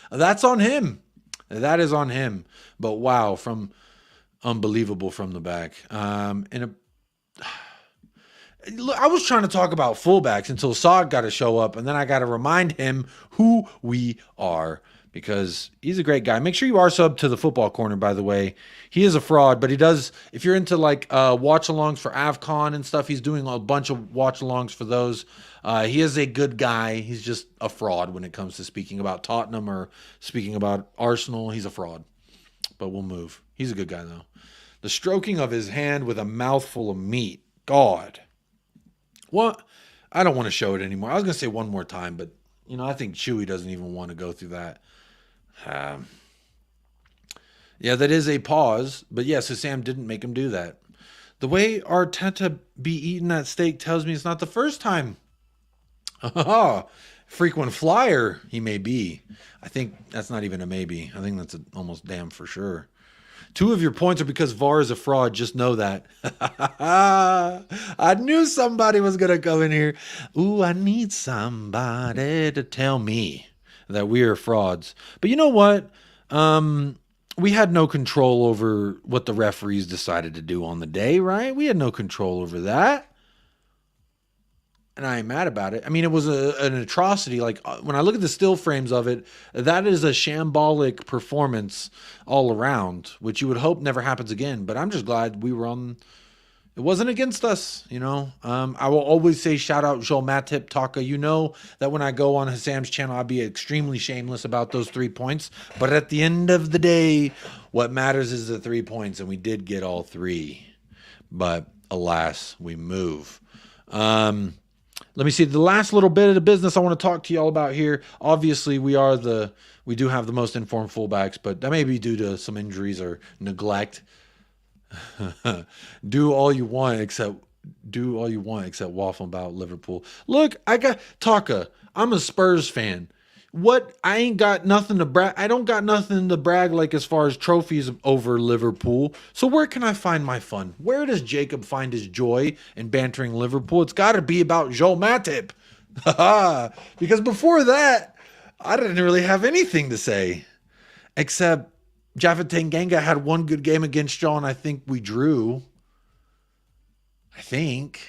that's on him. That is on him. But wow, from unbelievable from the back. Look, I was trying to talk about fullbacks until Saad got to show up, and then I got to remind him who we are because he's a great guy. Make sure you are subbed to the Football Corner, by the way. He is a fraud, but he does, if you're into like watch-alongs for AFCON and stuff, he's doing a bunch of watch-alongs for those. He is a good guy. He's just a fraud when it comes to speaking about Tottenham or speaking about Arsenal. He's a fraud, but we'll move. He's a good guy, though. The stroking of his hand with a mouthful of meat. God. What? I don't want to show it anymore. I was going to say one more time, but, you know, I think Chewy doesn't even want to go through that. Yeah, that is a pause. But, yes, Sam didn't make him do that. The way Arteta be eating that steak tells me it's not the first time. Frequent flyer he may be. I think that's not even a maybe. I think that's almost damn for sure. 2 of your points are because VAR is a fraud. Just know that. I knew somebody was going to come in here. Ooh, I need somebody to tell me that we are frauds. But you know what? We had no control over what the referees decided to do on the day, right? We had no control over that. And I ain't mad about it. I mean, it was an atrocity. Like, when I look at the still frames of it, that is a shambolic performance all around, which you would hope never happens again. But I'm just glad we were on. It wasn't against us, you know. I will always say shout out Joel Matip, Taka. You know that when I go on Hassam's channel, I'll be extremely shameless about those 3 points. But at the end of the day, what matters is the 3 points. And we did get all 3. But alas, we move. Let me see the last little bit of the business I want to talk to y'all about here. Obviously, we do have the most informed fullbacks, but that may be due to some injuries or neglect. Do all you want except waffle about Liverpool. Look, I got Taka. I'm a Spurs fan. What? I ain't got nothing to brag. I don't got nothing to brag like as far as trophies over Liverpool. So where can I find my fun? Where does Jacob find his joy in bantering Liverpool? It's got to be about Joel Matip. Because before that, I didn't really have anything to say. Except Japhet Tanganga had one good game against Joel, and I think we drew. I think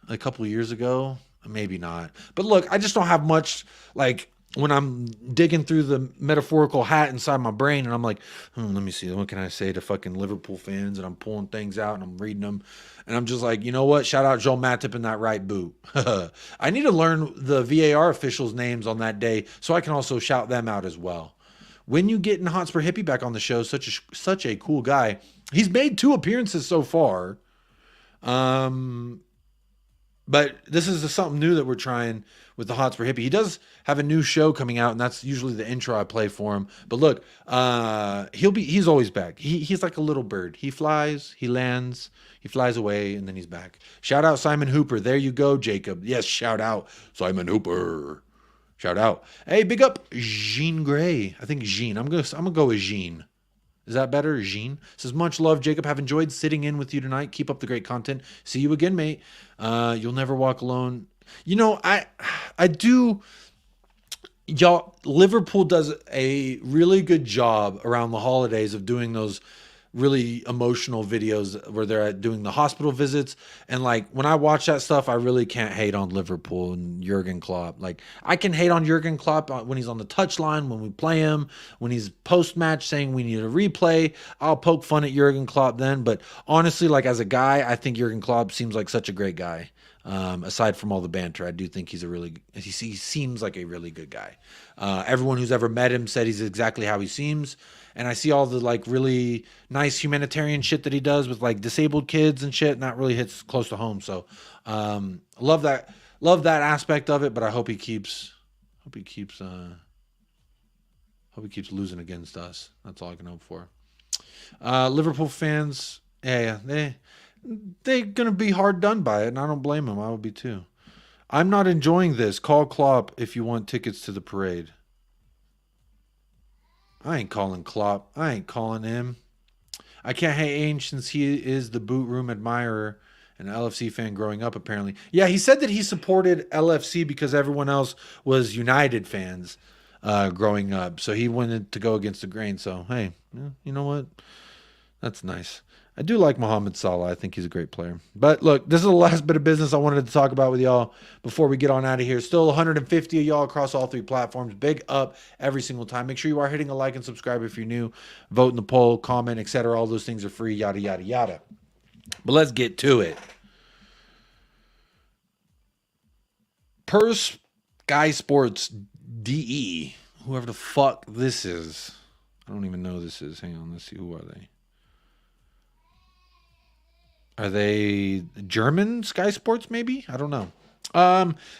a couple of years ago. Maybe not. But look, I just don't have much like... When I'm digging through the metaphorical hat inside my brain and I'm like, let me see, what can I say to fucking Liverpool fans? And I'm pulling things out and I'm reading them. And I'm just like, you know what? Shout out Joel Matip in that right boot. I need to learn the VAR officials' names on that day so I can also shout them out as well. When you get in Hotspur Hippie back on the show, such a cool guy. He's made 2 appearances so far. But this is something new that we're trying with the Hotspur Hippie. He does have a new show coming out, and that's usually the intro I play for him. But look, he's always back. He's like a little bird. He flies, he lands, he flies away, and then he's back. Shout out Simon Hooper. There you go, Jacob. Yes, shout out Simon Hooper. Shout out. Hey, big up Jean Gray. I think Jean. I'm gonna go with Jean. Is that better? Jean says, much love, Jacob. Have enjoyed sitting in with you tonight. Keep up the great content. See you again, mate. You'll never walk alone. You know, I do. Y'all, Liverpool does a really good job around the holidays of doing those really emotional videos where they're doing the hospital visits. And like when I watch that stuff, I really can't hate on Liverpool and Jurgen Klopp. Like I can hate on Jurgen Klopp when he's on the touchline, when we play him, when he's post-match saying we need a replay. I'll poke fun at Jurgen Klopp then. But honestly, like as a guy, I think Jurgen Klopp seems like such a great guy. Aside from all the banter, I do think he seems like a really good guy. Everyone who's ever met him said he's exactly how he seems. And I see all the like really nice humanitarian shit that he does with like disabled kids and shit, and that really hits close to home. So love that aspect of it, but I hope he keeps losing against us. That's all I can hope for. Liverpool fans, Yeah, they're gonna be hard done by it, and I don't blame them. I would be too. I'm not enjoying this. Call Klopp if you want tickets to the parade. I ain't calling Klopp. I ain't calling him. I can't hate Ainge since he is the boot room admirer and LFC fan growing up, apparently. Yeah, he said that he supported LFC because everyone else was United fans growing up. So he wanted to go against the grain. So, hey, you know what? That's nice. I do like Mohamed Salah. I think he's a great player. But look, this is the last bit of business I wanted to talk about with y'all before we get on out of here. Still 150 of y'all across all 3 platforms. Big up every single time. Make sure you are hitting a like and subscribe if you're new. Vote in the poll, comment, etc. All those things are free, yada, yada, yada. But let's get to it. Per Sky Sports DE, whoever the fuck this is. I don't even know who this is. Hang on, let's see. Who are they? Are they German Sky Sports, maybe? I don't know.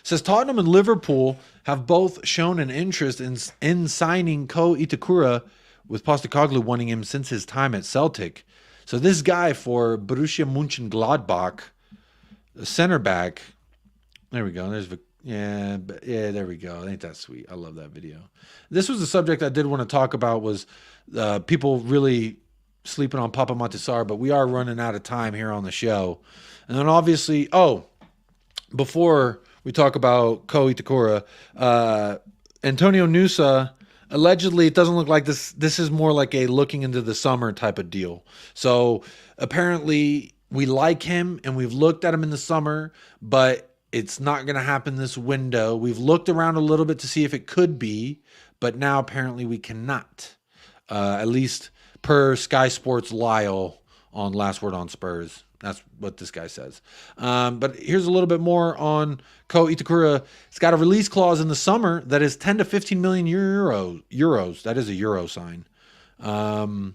Says Tottenham and Liverpool have both shown an interest in signing Ko Itakura, with Postecoglou wanting him since his time at Celtic. So this guy for Borussia Mönchengladbach, the center back. There we go. There we go. Ain't that sweet? I love that video. This was the subject I did want to talk about, was people really sleeping on Papa Matisar, but we are running out of time here on the show. And then obviously, before we talk about Ko Itakura, Antonio Nusa, allegedly, it doesn't look like this is more like a looking into the summer type of deal. So apparently we like him and we've looked at him in the summer, but it's not going to happen this window. We've looked around a little bit to see if it could be, but now apparently we cannot. At least per Sky Sports Lyle on Last Word on Spurs. That's what this guy says. But here's a little bit more on Ko Itakura. It's got a release clause in the summer that is 10 to 15 million euros. That is a euro sign. Ainge,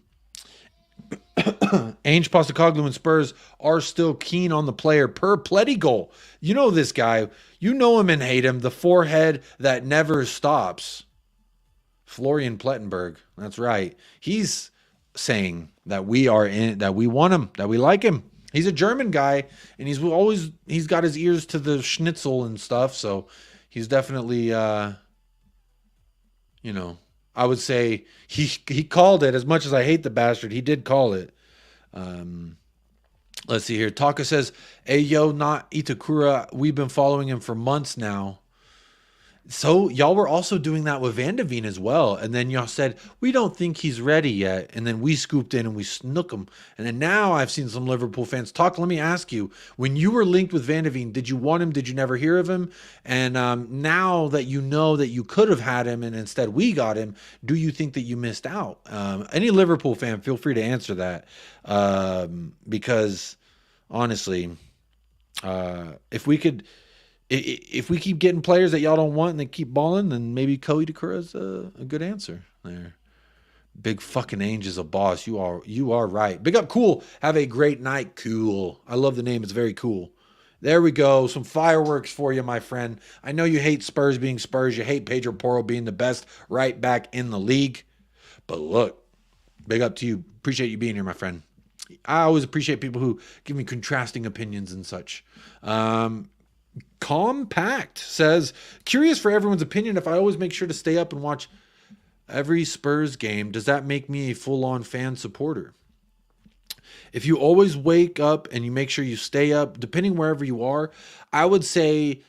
Postecoglou, and Spurs are still keen on the player per Pletty goal. You know this guy. You know him and hate him. The forehead that never stops. Florian Plettenberg. That's right. He's saying that we want him, that we like him. He's a German guy, and he's got his ears to the schnitzel and stuff. So he's definitely, I would say he called it. As much as I hate the bastard, he did call it. Let's see here. Taka says, "Hey yo, not Itakura. We've been following him for months now." So y'all were also doing that with Van de Ven as well. And then y'all said, we don't think he's ready yet. And then we scooped in and we snook him. And then now I've seen some Liverpool fans talk. Let me ask you, when you were linked with Van de Ven, did you want him? Did you never hear of him? And now that you know that you could have had him and instead we got him, do you think that you missed out? Any Liverpool fan, feel free to answer that. Because honestly, if we keep getting players that y'all don't want and they keep balling, then maybe Ko Itakura is a good answer there. Big fucking Ainge is a boss. You are right. Big up, Cool. Have a great night, Cool. I love the name. It's very cool. There we go. Some fireworks for you, my friend. I know you hate Spurs being Spurs. You hate Pedro Porro being the best right back in the league. But look, big up to you. Appreciate you being here, my friend. I always appreciate people who give me contrasting opinions and such. Compact says, curious for everyone's opinion, if I always make sure to stay up and watch every Spurs game, does that make me a full-on fan supporter? If you always wake up and you make sure you stay up, depending wherever you are, I would say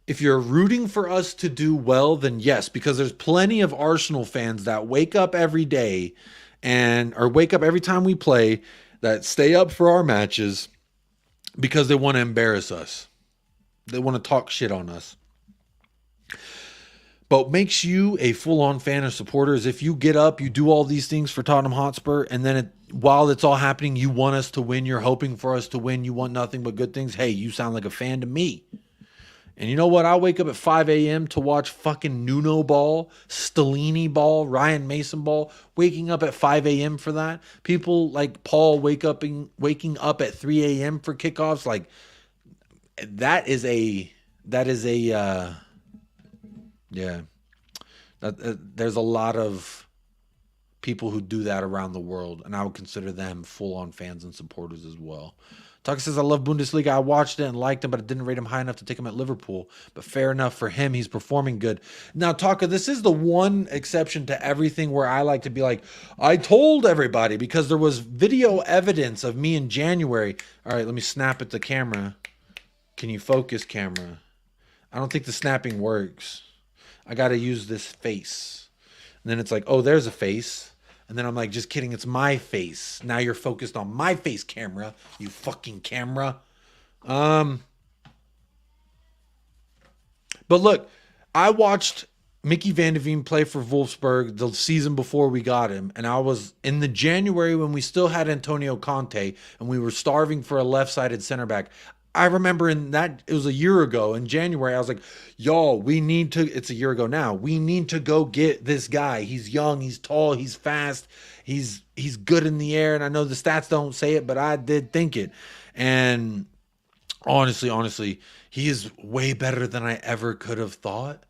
if you're rooting for us to do well, then yes, because there's plenty of Arsenal fans that wake up every day or wake up every time we play, that stay up for our matches because they want to embarrass us. They want to talk shit on us. But what makes you a full-on fan or supporter is if you get up, you do all these things for Tottenham Hotspur, and then while it's all happening, you want us to win, you're hoping for us to win, you want nothing but good things. Hey, you sound like a fan to me. And you know what? I wake up at 5 a.m. to watch fucking Nuno ball, Stellini ball, Ryan Mason ball. Waking up at 5 a.m. for that. People like Paul waking up at 3 a.m. for kickoffs. Like, there's a lot of people who do that around the world, and I would consider them full-on fans and supporters as well. Tucker says, I love Bundesliga. I watched it and liked him, but I didn't rate him high enough to take him at Liverpool. But fair enough for him. He's performing good. Now, Tucker, this is the one exception to everything where I like to be like, I told everybody, because there was video evidence of me in January. All right, let me snap at the camera. Can you focus, camera? I don't think the snapping works. I got to use this face. And then it's like, oh, there's a face. And then I'm like, just kidding, it's my face. Now you're focused on my face, camera. You fucking camera. But look, I watched Mickey Van de Veen play for Wolfsburg the season before we got him. And I was in the January when we still had Antonio Conte and we were starving for a left-sided center back. I remember in that, it was a year ago in January, I was like, y'all, we need to, it's a year ago now, we need to go get this guy. He's young, he's tall, he's fast, he's good in the air. And I know the stats don't say it, but I did think it. And honestly, he is way better than I ever could have thought.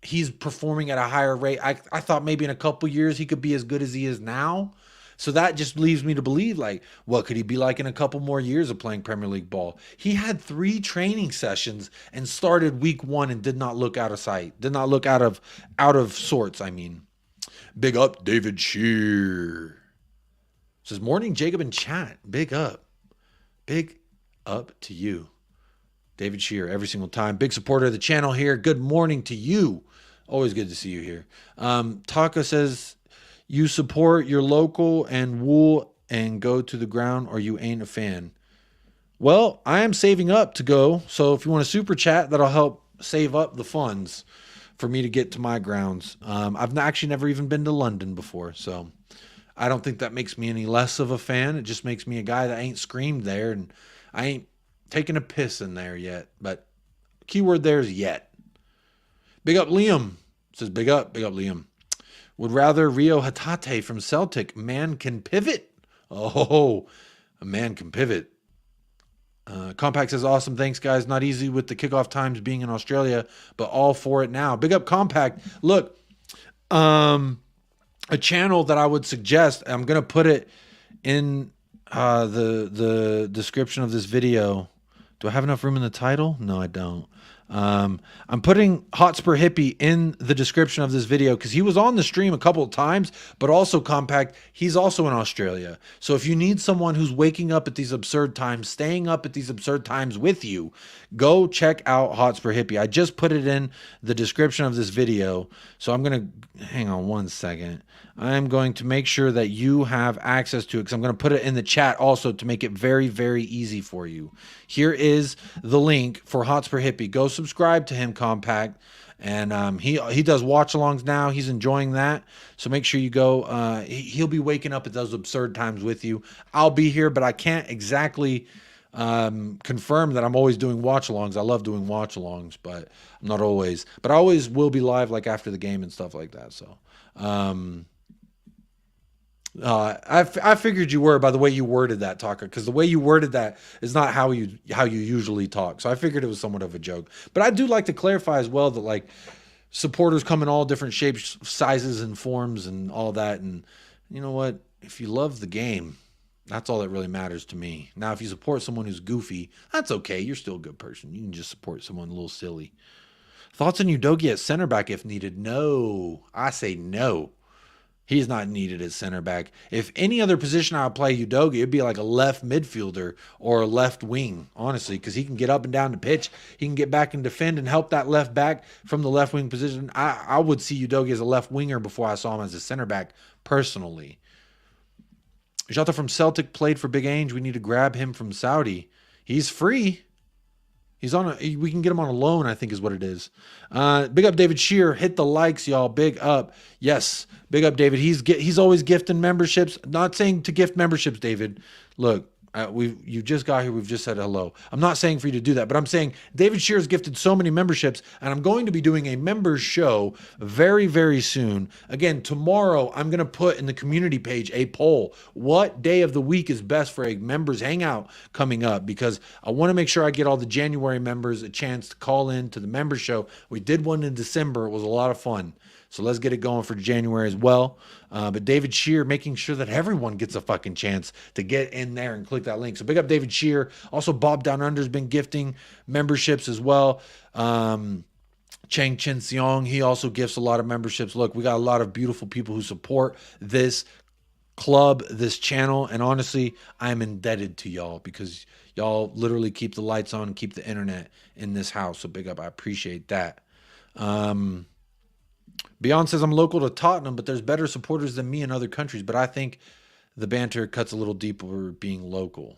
He's performing at a higher rate. I thought maybe in a couple years he could be as good as he is now. So that just leaves me to believe, like, what could he be like in a couple more years of playing Premier League ball? He had 3 training sessions and started week 1 and did not look out of sight. Did not look out of sorts, I mean. Big up, David Shear. Says, morning, Jacob in chat. Big up. Big up to you. David Shear, every single time. Big supporter of the channel here. Good morning to you. Always good to see you here. Taka says, you support your local and wool and go to the ground, or you ain't a fan. Well, I am saving up to go. So if you want to super chat, that'll help save up the funds for me to get to my grounds. I've actually never even been to London before. So I don't think that makes me any less of a fan. It just makes me a guy that ain't screamed there. And I ain't taking a piss in there yet. But keyword there is yet. Big up Liam. Says big up Liam. Would rather Rio Hatate from Celtic. Man can pivot. Oh, a man can pivot. Compact says, awesome. Thanks, guys. Not easy with the kickoff times being in Australia, but all for it now. Big up Compact. Look, a channel that I would suggest, I'm going to put it in the description of this video. Do I have enough room in the title? No, I don't. I'm putting Hotspur Hippie in the description of this video because he was on the stream a couple of times, but also Compact, he's also in Australia. So if you need someone who's waking up at these absurd times, staying up at these absurd times with you, go check out Hotspur Hippie. I just put it in the description of this video. So I'm going to, hang on one second. I'm going to make sure that you have access to it because I'm going to put it in the chat also to make it very, very easy for you. Here is the link for Hotspur Hippie. Go subscribe to him, Compact. And he does watch-alongs now. He's enjoying that. So make sure you go. He'll be waking up at those absurd times with you. I'll be here, but I can't exactly confirm that I'm always doing watch-alongs. I love doing watch-alongs, but I'm not always. But I always will be live like after the game and stuff like that. So I figured you were by the way you worded that, Taka, because the way you worded that is not how you usually talk. So I figured it was somewhat of a joke. But I do like to clarify as well that like supporters come in all different shapes, sizes, and forms and all that. And you know what? If you love the game, that's all that really matters to me. Now, if you support someone who's goofy, that's okay. You're still a good person. You can just support someone a little silly. Thoughts on Udogie at center back if needed? No. I say no. He's not needed at center back. If any other position I would play Udogie, it'd be like a left midfielder or a left wing, honestly, because he can get up and down the pitch. He can get back and defend and help that left back from the left wing position. I would see Udogie as a left winger before I saw him as a center back, personally. Jota from Celtic played for Big Ange. We need to grab him from Saudi. He's free. He's on we can get him on a loan, I think is what it is. Big up David Shear. Hit the likes, y'all. Big up. Yes. Big up David. He's always gifting memberships. Not saying to gift memberships, David. Look, you just got here. We've just said hello. I'm not saying for you to do that, but I'm saying David Shear has gifted so many memberships, and I'm going to be doing a members show very, very soon. Again, tomorrow, I'm going to put in the community page a poll. What day of the week is best for a members hangout coming up? Because I want to make sure I get all the January members a chance to call in to the members show. We did one in December. It was a lot of fun. So let's get it going for January as well. But David Shear making sure that everyone gets a fucking chance to get in there and click that link. So big up David Shear. Also, Bob Down Under's been gifting memberships as well. Chang Chen Seong, he also gifts a lot of memberships. Look, we got a lot of beautiful people who support this club, this channel, and honestly, I'm indebted to y'all because y'all literally keep the lights on and keep the internet in this house. So big up, I appreciate that. Beyond says I'm local to Tottenham, but there's better supporters than me in other countries. But I think the banter cuts a little deeper being local.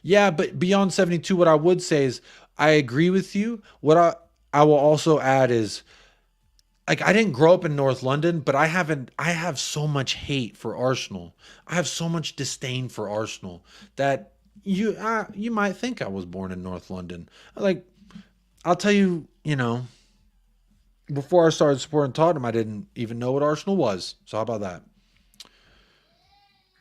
Yeah, but Beyond 72, what I would say is I agree with you. What I will also add is, like, I didn't grow up in North London, but I have so much hate for Arsenal. I have so much disdain for Arsenal that you might think I was born in North London. Like, I'll tell you, you know, before I started supporting Tottenham, I didn't even know what Arsenal was. So how about that?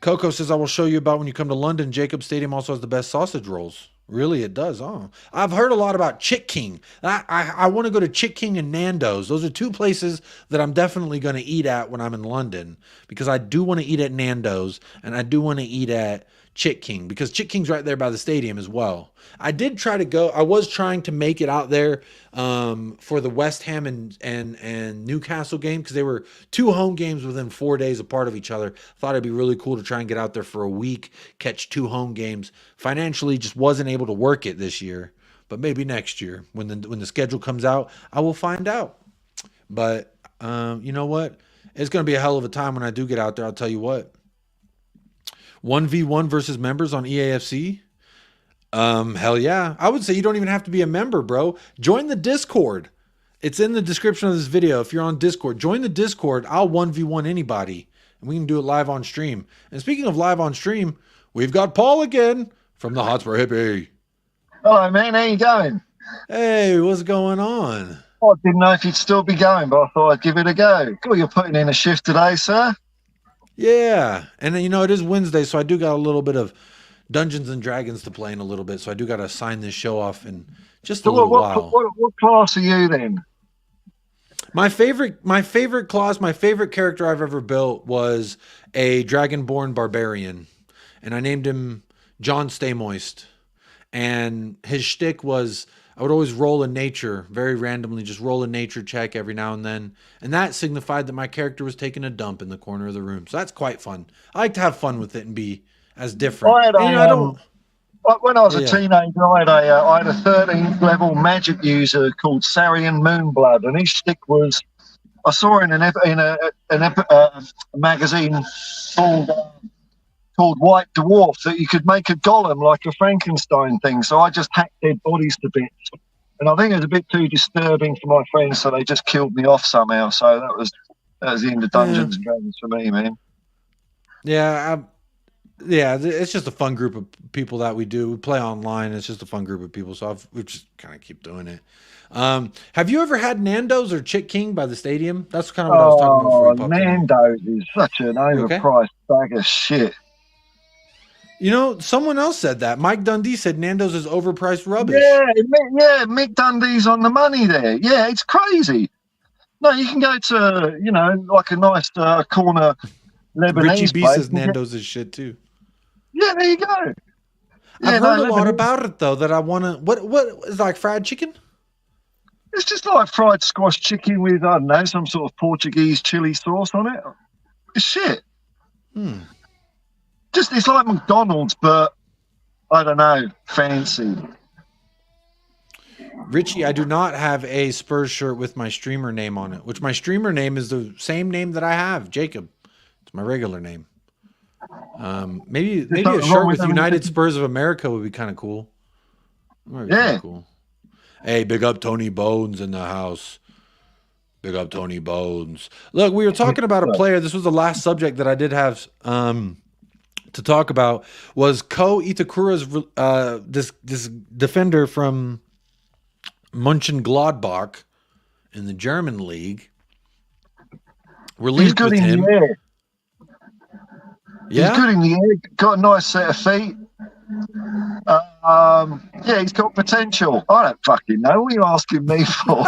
Coco says, I will show you about when you come to London. Jacob Stadium also has the best sausage rolls. Really, it does. Oh, I've heard a lot about Chick King. I want to go to Chick King and Nando's. Those are two places that I'm definitely going to eat at when I'm in London, because I do want to eat at Nando's and I do want to eat at Chick King, because Chick King's right there by the stadium as well. I did try to go. I was trying to make it out there for the West Ham and Newcastle game, because they were two home games within 4 days apart of each other. Thought it'd be really cool to try and get out there for a week, catch two home games. Financially, just wasn't able to work it this year, but maybe next year when the schedule comes out, I will find out. But you know what? It's going to be a hell of a time when I do get out there. I'll tell you what. 1v1 versus members on EAFC. Hell yeah. I would say you don't even have to be a member, bro. Join the Discord. It's in the description of this video. If you're on Discord, join the Discord. I'll 1v1 anybody, and we can do it live on stream. And speaking of live on stream, we've got Paul again from the Hotspur Hippie. Hello, man. How you going? Hey, what's going on? I didn't know if you'd still be going, but I thought I'd give it a go. Cool, you're putting in a shift today, sir. Yeah, and then, you know, it is Wednesday, so I do got a little bit of Dungeons and Dragons to play in a little bit, so I do got to sign this show off in just a little while. What class are you then? My favorite class, my favorite character I've ever built was a Dragonborn Barbarian, and I named him John Stay Moist. And his shtick was I would always roll a nature, very randomly, just roll a nature check every now and then. And that signified that my character was taking a dump in the corner of the room. So that's quite fun. I like to have fun with it and be as different. When I was a teenager, I had a 13th level magic user called Sarian Moonblood, and his shtick was, I saw in a magazine called White Dwarf that you could make a golem like a Frankenstein thing. So I just hacked dead bodies to bits, and I think it was a bit too disturbing for my friends, so they just killed me off somehow. So that was the end of Dungeons and Dragons for me, man. Yeah, it's just a fun group of people that we do. We play online. It's just a fun group of people, so we just kind of keep doing it. Have you ever had Nando's or Chick King by the stadium? That's kind of what I was talking about before you popped Nando's is such an overpriced bag of shit. You know, someone else said that. Mike Dundee said Nando's is overpriced rubbish. Yeah, Mick Dundee's on the money there. Yeah, it's crazy. No, you can go to, you know, like a nice corner Lebanese Richie B place. says Nando's is shit too. Yeah, there you go. I've heard a lot about it though that I want to. What is like fried chicken? It's just like fried squash chicken with, I don't know, some sort of Portuguese chili sauce on it. It's shit. Just, it's like McDonald's, but I don't know, fancy. Richie, I do not have a Spurs shirt with my streamer name on it, which my streamer name is the same name that I have, Jacob. It's my regular name. Maybe a shirt with United Spurs of America would be kind of cool. Yeah. Cool. Hey, big up Tony Bones in the house. Big up Tony Bones. Look, we were talking about a player. This was the last subject that I did have to talk about, was Ko Itakura's this defender from Mönchengladbach in the German league. We're linked with him. Yeah, he's good in the air. Got a nice set of feet. Yeah, he's got potential. I don't fucking know. What are you asking me for?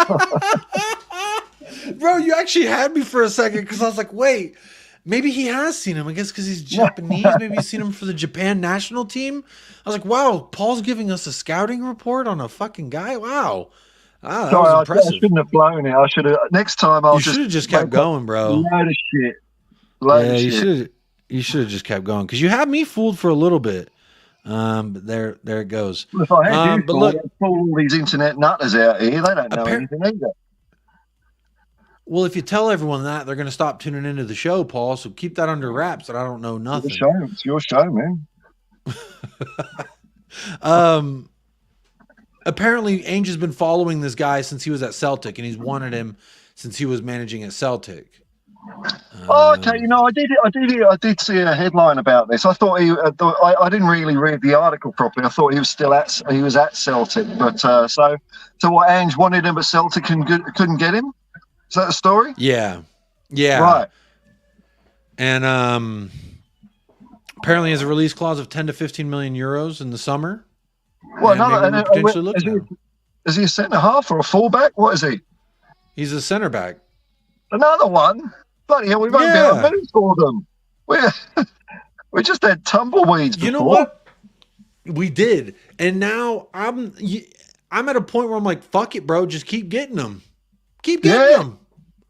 bro, you actually had me for a second because I was like, wait, maybe he has seen him. I guess because he's Japanese. Maybe he's seen him for the Japan national team. I was like, wow, Paul's giving us a scouting report on a fucking guy. Wow. Wow, that was impressive. I shouldn't have blown it. I should have. Next time, I'll You should have just kept going, bro. Load of shit. Load of shit. You should have just kept going because you had me fooled for a little bit. But there it goes. Well, if I had you but look, all these internet nutters out here, they don't know anything either. Well, if you tell everyone that, they're going to stop tuning into the show, Paul. So keep that under wraps. That I don't know nothing. It's your show, man. Apparently, Ainge has been following this guy since he was at Celtic, and he's wanted him since he was managing at Celtic. Okay, you know, I did see a headline about this. I thought I didn't really read the article properly. I thought he was at Celtic, but so what? Ange wanted him at Celtic and couldn't get him. Is that the story? Yeah, right. And apparently, he has a release clause of 10 to 15 million euros in the summer. Well, is he a centre half or a fullback? What is he? He's a centre back. Another one. Bloody hell, we won't be able to move for them. We just had tumbleweeds before. You know what? We did. And now I'm at a point where I'm like, fuck it, bro. Just keep getting them. Keep getting them.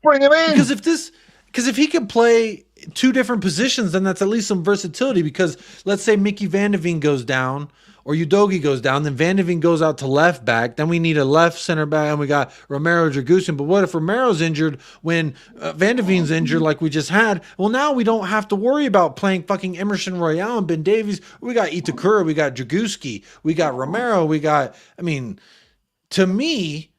Bring him in. Because if he could play two different positions, then that's at least some versatility. Because let's say Mickey Van de Veen goes down or Udogie goes down, then Van de Veen goes out to left back. Then we need a left center back, and we got Romero Dragusin. But what if Romero's injured when Van de Veen's injured like we just had? Well, now we don't have to worry about playing fucking Emerson Royale and Ben Davies. We got Itakura, we got Draguski, we got Romero, to me,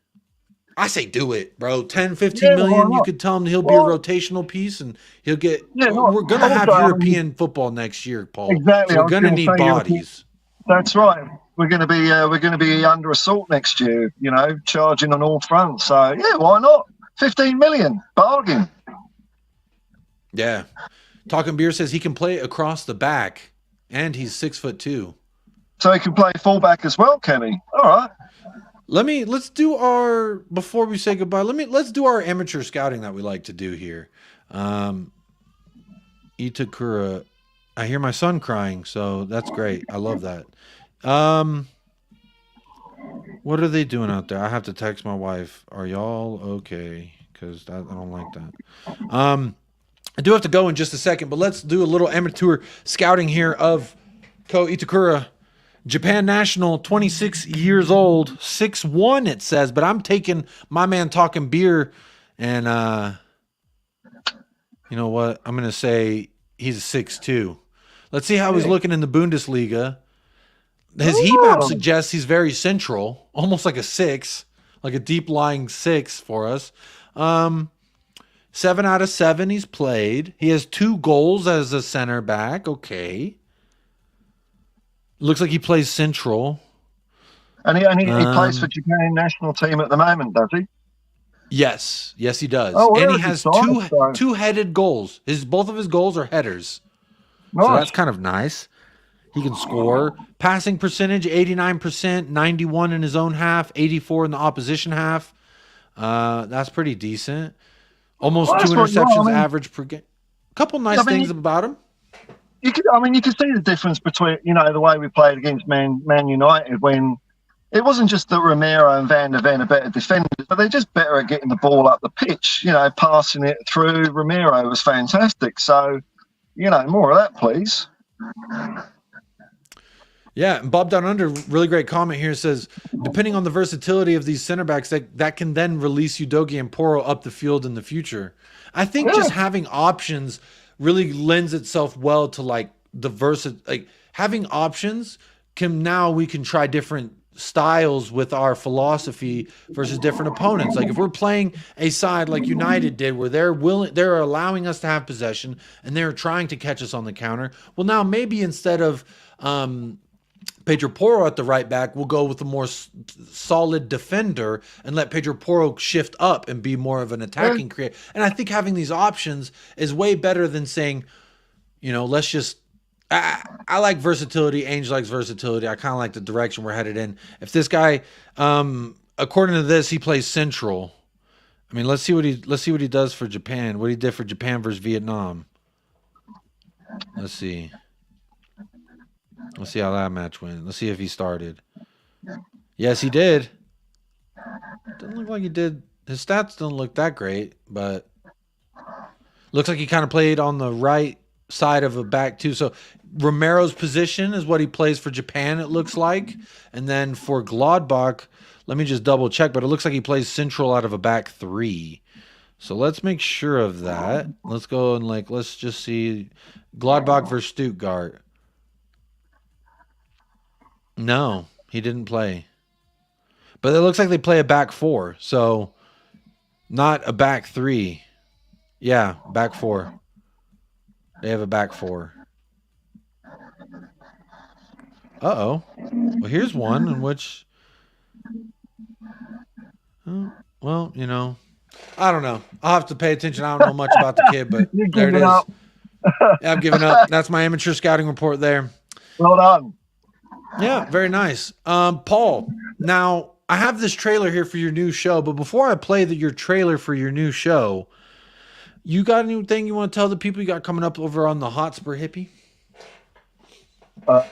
I say do it, bro. 10, 15 million. You could tell him he'll be a rotational piece and he'll get. We're going to have European football next year, Paul. Exactly. So we're going to need bodies. That's right. We're going to be under assault next year. You know, charging on all fronts. So yeah, why not? 15 million bargain. Yeah. Talking Beer says he can play across the back, and he's 6'2". So he can play fullback as well, can he? All right. Let's do our, before we say goodbye, let's do our amateur scouting that we like to do here. Itakura, I hear my son crying, so that's great. I love that. What are they doing out there? I have to text my wife. Are y'all okay? Because I don't like that. I do have to go in just a second, but let's do a little amateur scouting here of Ko Itakura. Japan national, 26 years old, 6'1" it says, but I'm taking my man Talking Beer, and you know what? I'm going to say he's a 6'2". Let's see how he's looking in the Bundesliga. His heat map suggests he's very central, almost like a 6, like a deep-lying 6 for us. 7 out of 7 he's played. He has 2 goals as a center back. Okay. Looks like he plays central. And he plays for Japan national team at the moment, does he? Yes. Yes, he does. Oh, and he has two headed goals. Both of his goals are headers. Nice. So that's kind of nice. He can score. Passing percentage, 89%, 91 in his own half, 84 in the opposition half. That's pretty decent. Almost 2 interceptions average per game. A couple nice things about him. You could see the difference between, the way we played against Man United when it wasn't just that Romero and Van der Ven are better defenders, but they're just better at getting the ball up the pitch, passing it through. Romero was fantastic. So, more of that, please. Yeah, and Bob Down Under, really great comment here, says, depending on the versatility of these center backs, that can then release Udogie and Poro up the field in the future. I think just having options really lends itself well to having options we can try different styles with our philosophy versus different opponents. Like if we're playing a side like United did where they're allowing us to have possession and they're trying to catch us on the counter. Well, now maybe instead of Pedro Porro at the right back, we'll go with a more solid defender and let Pedro Porro shift up and be more of an attacking creator. And I think having these options is way better than saying, let's just. I like versatility. Ainge likes versatility. I kind of like the direction we're headed in. If this guy, according to this, he plays central. I mean, let's see what he does for Japan. What he did for Japan versus Vietnam. Let's see. Let's see how that match went. Let's see if he started. Yes, he did. Doesn't look like he did. His stats don't look that great, but looks like he kind of played on the right side of a back too. So Romero's position is what he plays for Japan, it looks like. And then for Gladbach, let me just double check, but it looks like he plays central out of a back three. So let's make sure of that. Let's go and let's just see Gladbach versus Stuttgart. No, he didn't play. But it looks like they play a back four, so not a back three. Yeah, back four. They have a back four. Uh-oh. Well, here's one in which... well, you know, I don't know. I'll have to pay attention. I don't know much about the kid, but there it is. Yeah, I've given up. That's my amateur scouting report there. Well done. Yeah, very nice. Paul, now I have this trailer here for your new show, but before I play your trailer for your new show, you got anything you want to tell the people you got coming up over on the Hotspur Hippie? Well,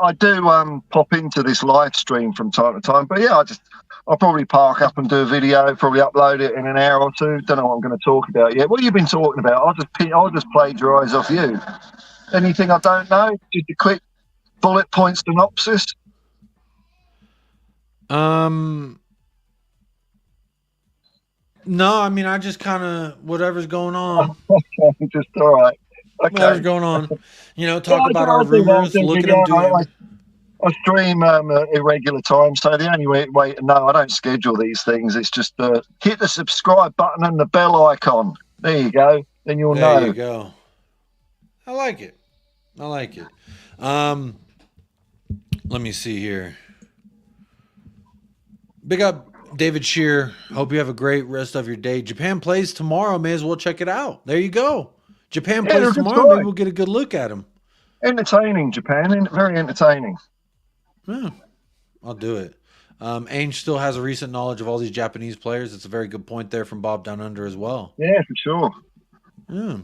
I do pop into this live stream from time to time, but yeah, I'll probably park up and do a video, probably upload it in an hour or two. Don't know what I'm going to talk about yet. What have you been talking about? I'll just plagiarise off you. Anything I don't know? Just a quick bullet point synopsis. No, I mean, I just kind of whatever's going on. Just all right. Okay. Whatever's going on. You know, talk about our rumors. Look at them doing. I stream at irregular times, so the only way to know, I don't schedule these things. It's just hit the subscribe button and the bell icon. There you go. Then you'll know. There you go. I like it. I like it. Let me see here. Big up David Shear. Hope you have a great rest of your day. Japan plays tomorrow. May as well check it out. There you go. Japan plays tomorrow. Maybe we'll get a good look at him. Entertaining, Japan. Very entertaining. Yeah, I'll do it. Ainge still has a recent knowledge of all these Japanese players. It's a very good point there from Bob Down Under as well. Yeah, for sure. Yeah.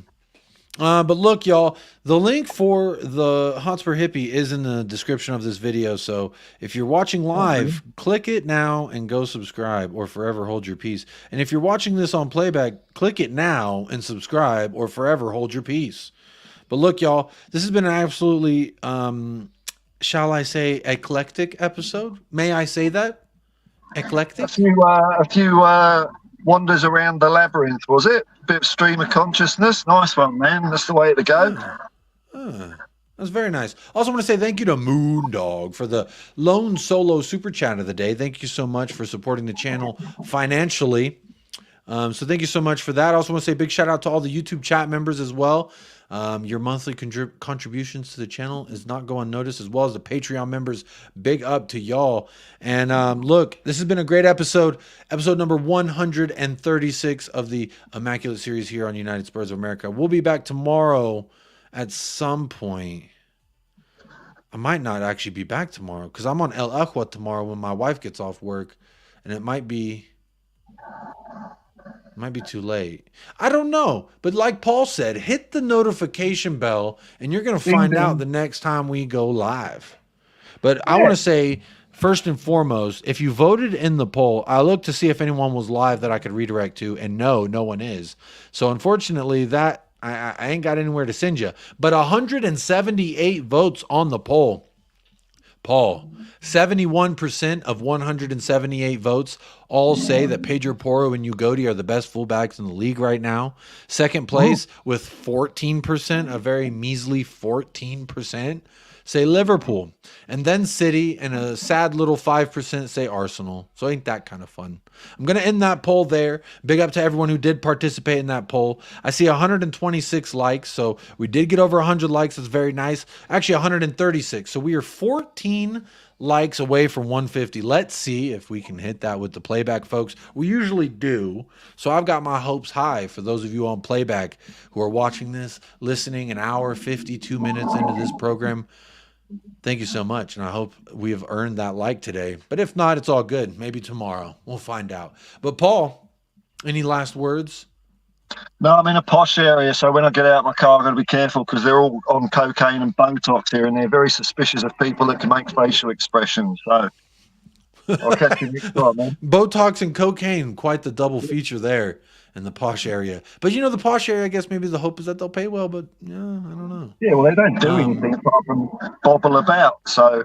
But look, y'all, the link for the Hotspur Hippie is in the description of this video. So if you're watching live, click it now and go subscribe or forever hold your peace. And if you're watching this on playback, click it now and subscribe or forever hold your peace. But look, y'all, this has been an absolutely, shall I say, eclectic episode. May I say that? Eclectic? A few wanders around the labyrinth, was it? Bit of stream of consciousness. Nice one, man. That's the way to go. That's very nice. Also want to say thank you to Moondog for the lone solo super chat of the day. Thank you so much for supporting the channel financially. So thank you so much for that. I also want to say a big shout out to all the YouTube chat members as well. Your monthly contributions to the channel is not go unnoticed, as well as the Patreon members. Big up to y'all. And look, this has been a great episode number 136 of the Immaculate Series here on United Spurs of America. We'll be back tomorrow at some point. I might not actually be back tomorrow because I'm on El Aqua tomorrow when my wife gets off work, and it might be too late. I don't know. But like Paul said, hit the notification bell and you're going to find out the next time we go live. But I want to say, first and foremost, if you voted in the poll, I looked to see if anyone was live that I could redirect to, and no one is. So unfortunately, that I ain't got anywhere to send you. But 178 votes on the poll. Paul, 71% of 178 votes all say that Pedro Porro and Ugoti are the best fullbacks in the league right now. Second place with 14%, a very measly 14%, say Liverpool. And then City, and a sad little 5% say Arsenal. So ain't that kind of fun? I'm going to end that poll there. Big up to everyone who did participate in that poll. I see 126 likes, so we did get over 100 likes. That's very nice. Actually, 136. So we are 14 likes away from 150. Let's see if we can hit that with the playback, folks. We usually do. So I've got my hopes high for those of you on playback who are watching this, listening an hour, 52 minutes into this program. Thank you so much, and I hope we have earned that like today. But if not, it's all good. Maybe tomorrow. We'll find out. But Paul, any last words? No, I'm in a posh area, so when I get out of my car, I've got to be careful because they're all on cocaine and Botox here, and they're very suspicious of people that can make facial expressions. So I'll catch you next time, man. Botox and cocaine, quite the double feature there in the posh area. But you know, the posh area, I guess maybe the hope is that they'll pay well, but yeah, I don't know. Yeah, well, they don't do anything apart from bobble about, so...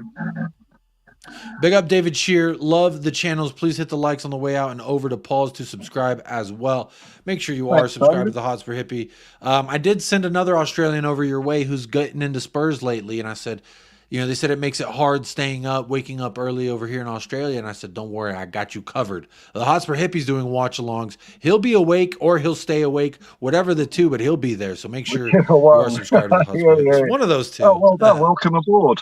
Big up David Shear. Love the channels. Please hit the likes on the way out and over to Paul's to subscribe as well. Make sure you are subscribed to the Hotspur Hippie. I did send another Australian over your way who's getting into Spurs lately, and I said, you know, they said it makes it hard staying up, waking up early over here in Australia, and I said, don't worry, I got you covered. The Hotspur Hippie's doing watch-alongs. He'll be awake or he'll stay awake, whatever the two, but he'll be there, so make sure you are subscribed to the Hotspur Hippie. One of those two. Oh, well done. Welcome aboard.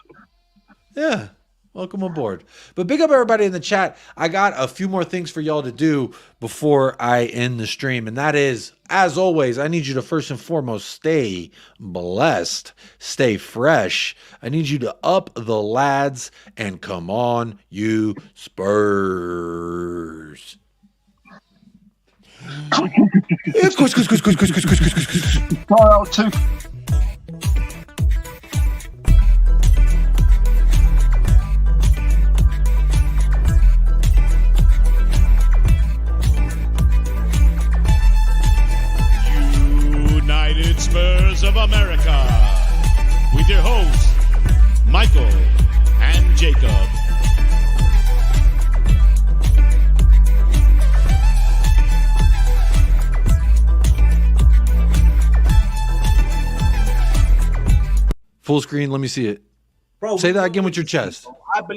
Yeah. Welcome aboard. But big up everybody in the chat. I got a few more things for y'all to do before I end the stream. And that is, as always, I need you to first and foremost stay blessed, stay fresh. I need you to up the lads and come on, you Spurs. United Spurs of America, with your hosts, Michael and Jacob. Full screen, let me see it. Bro, say that again with your chest. I believe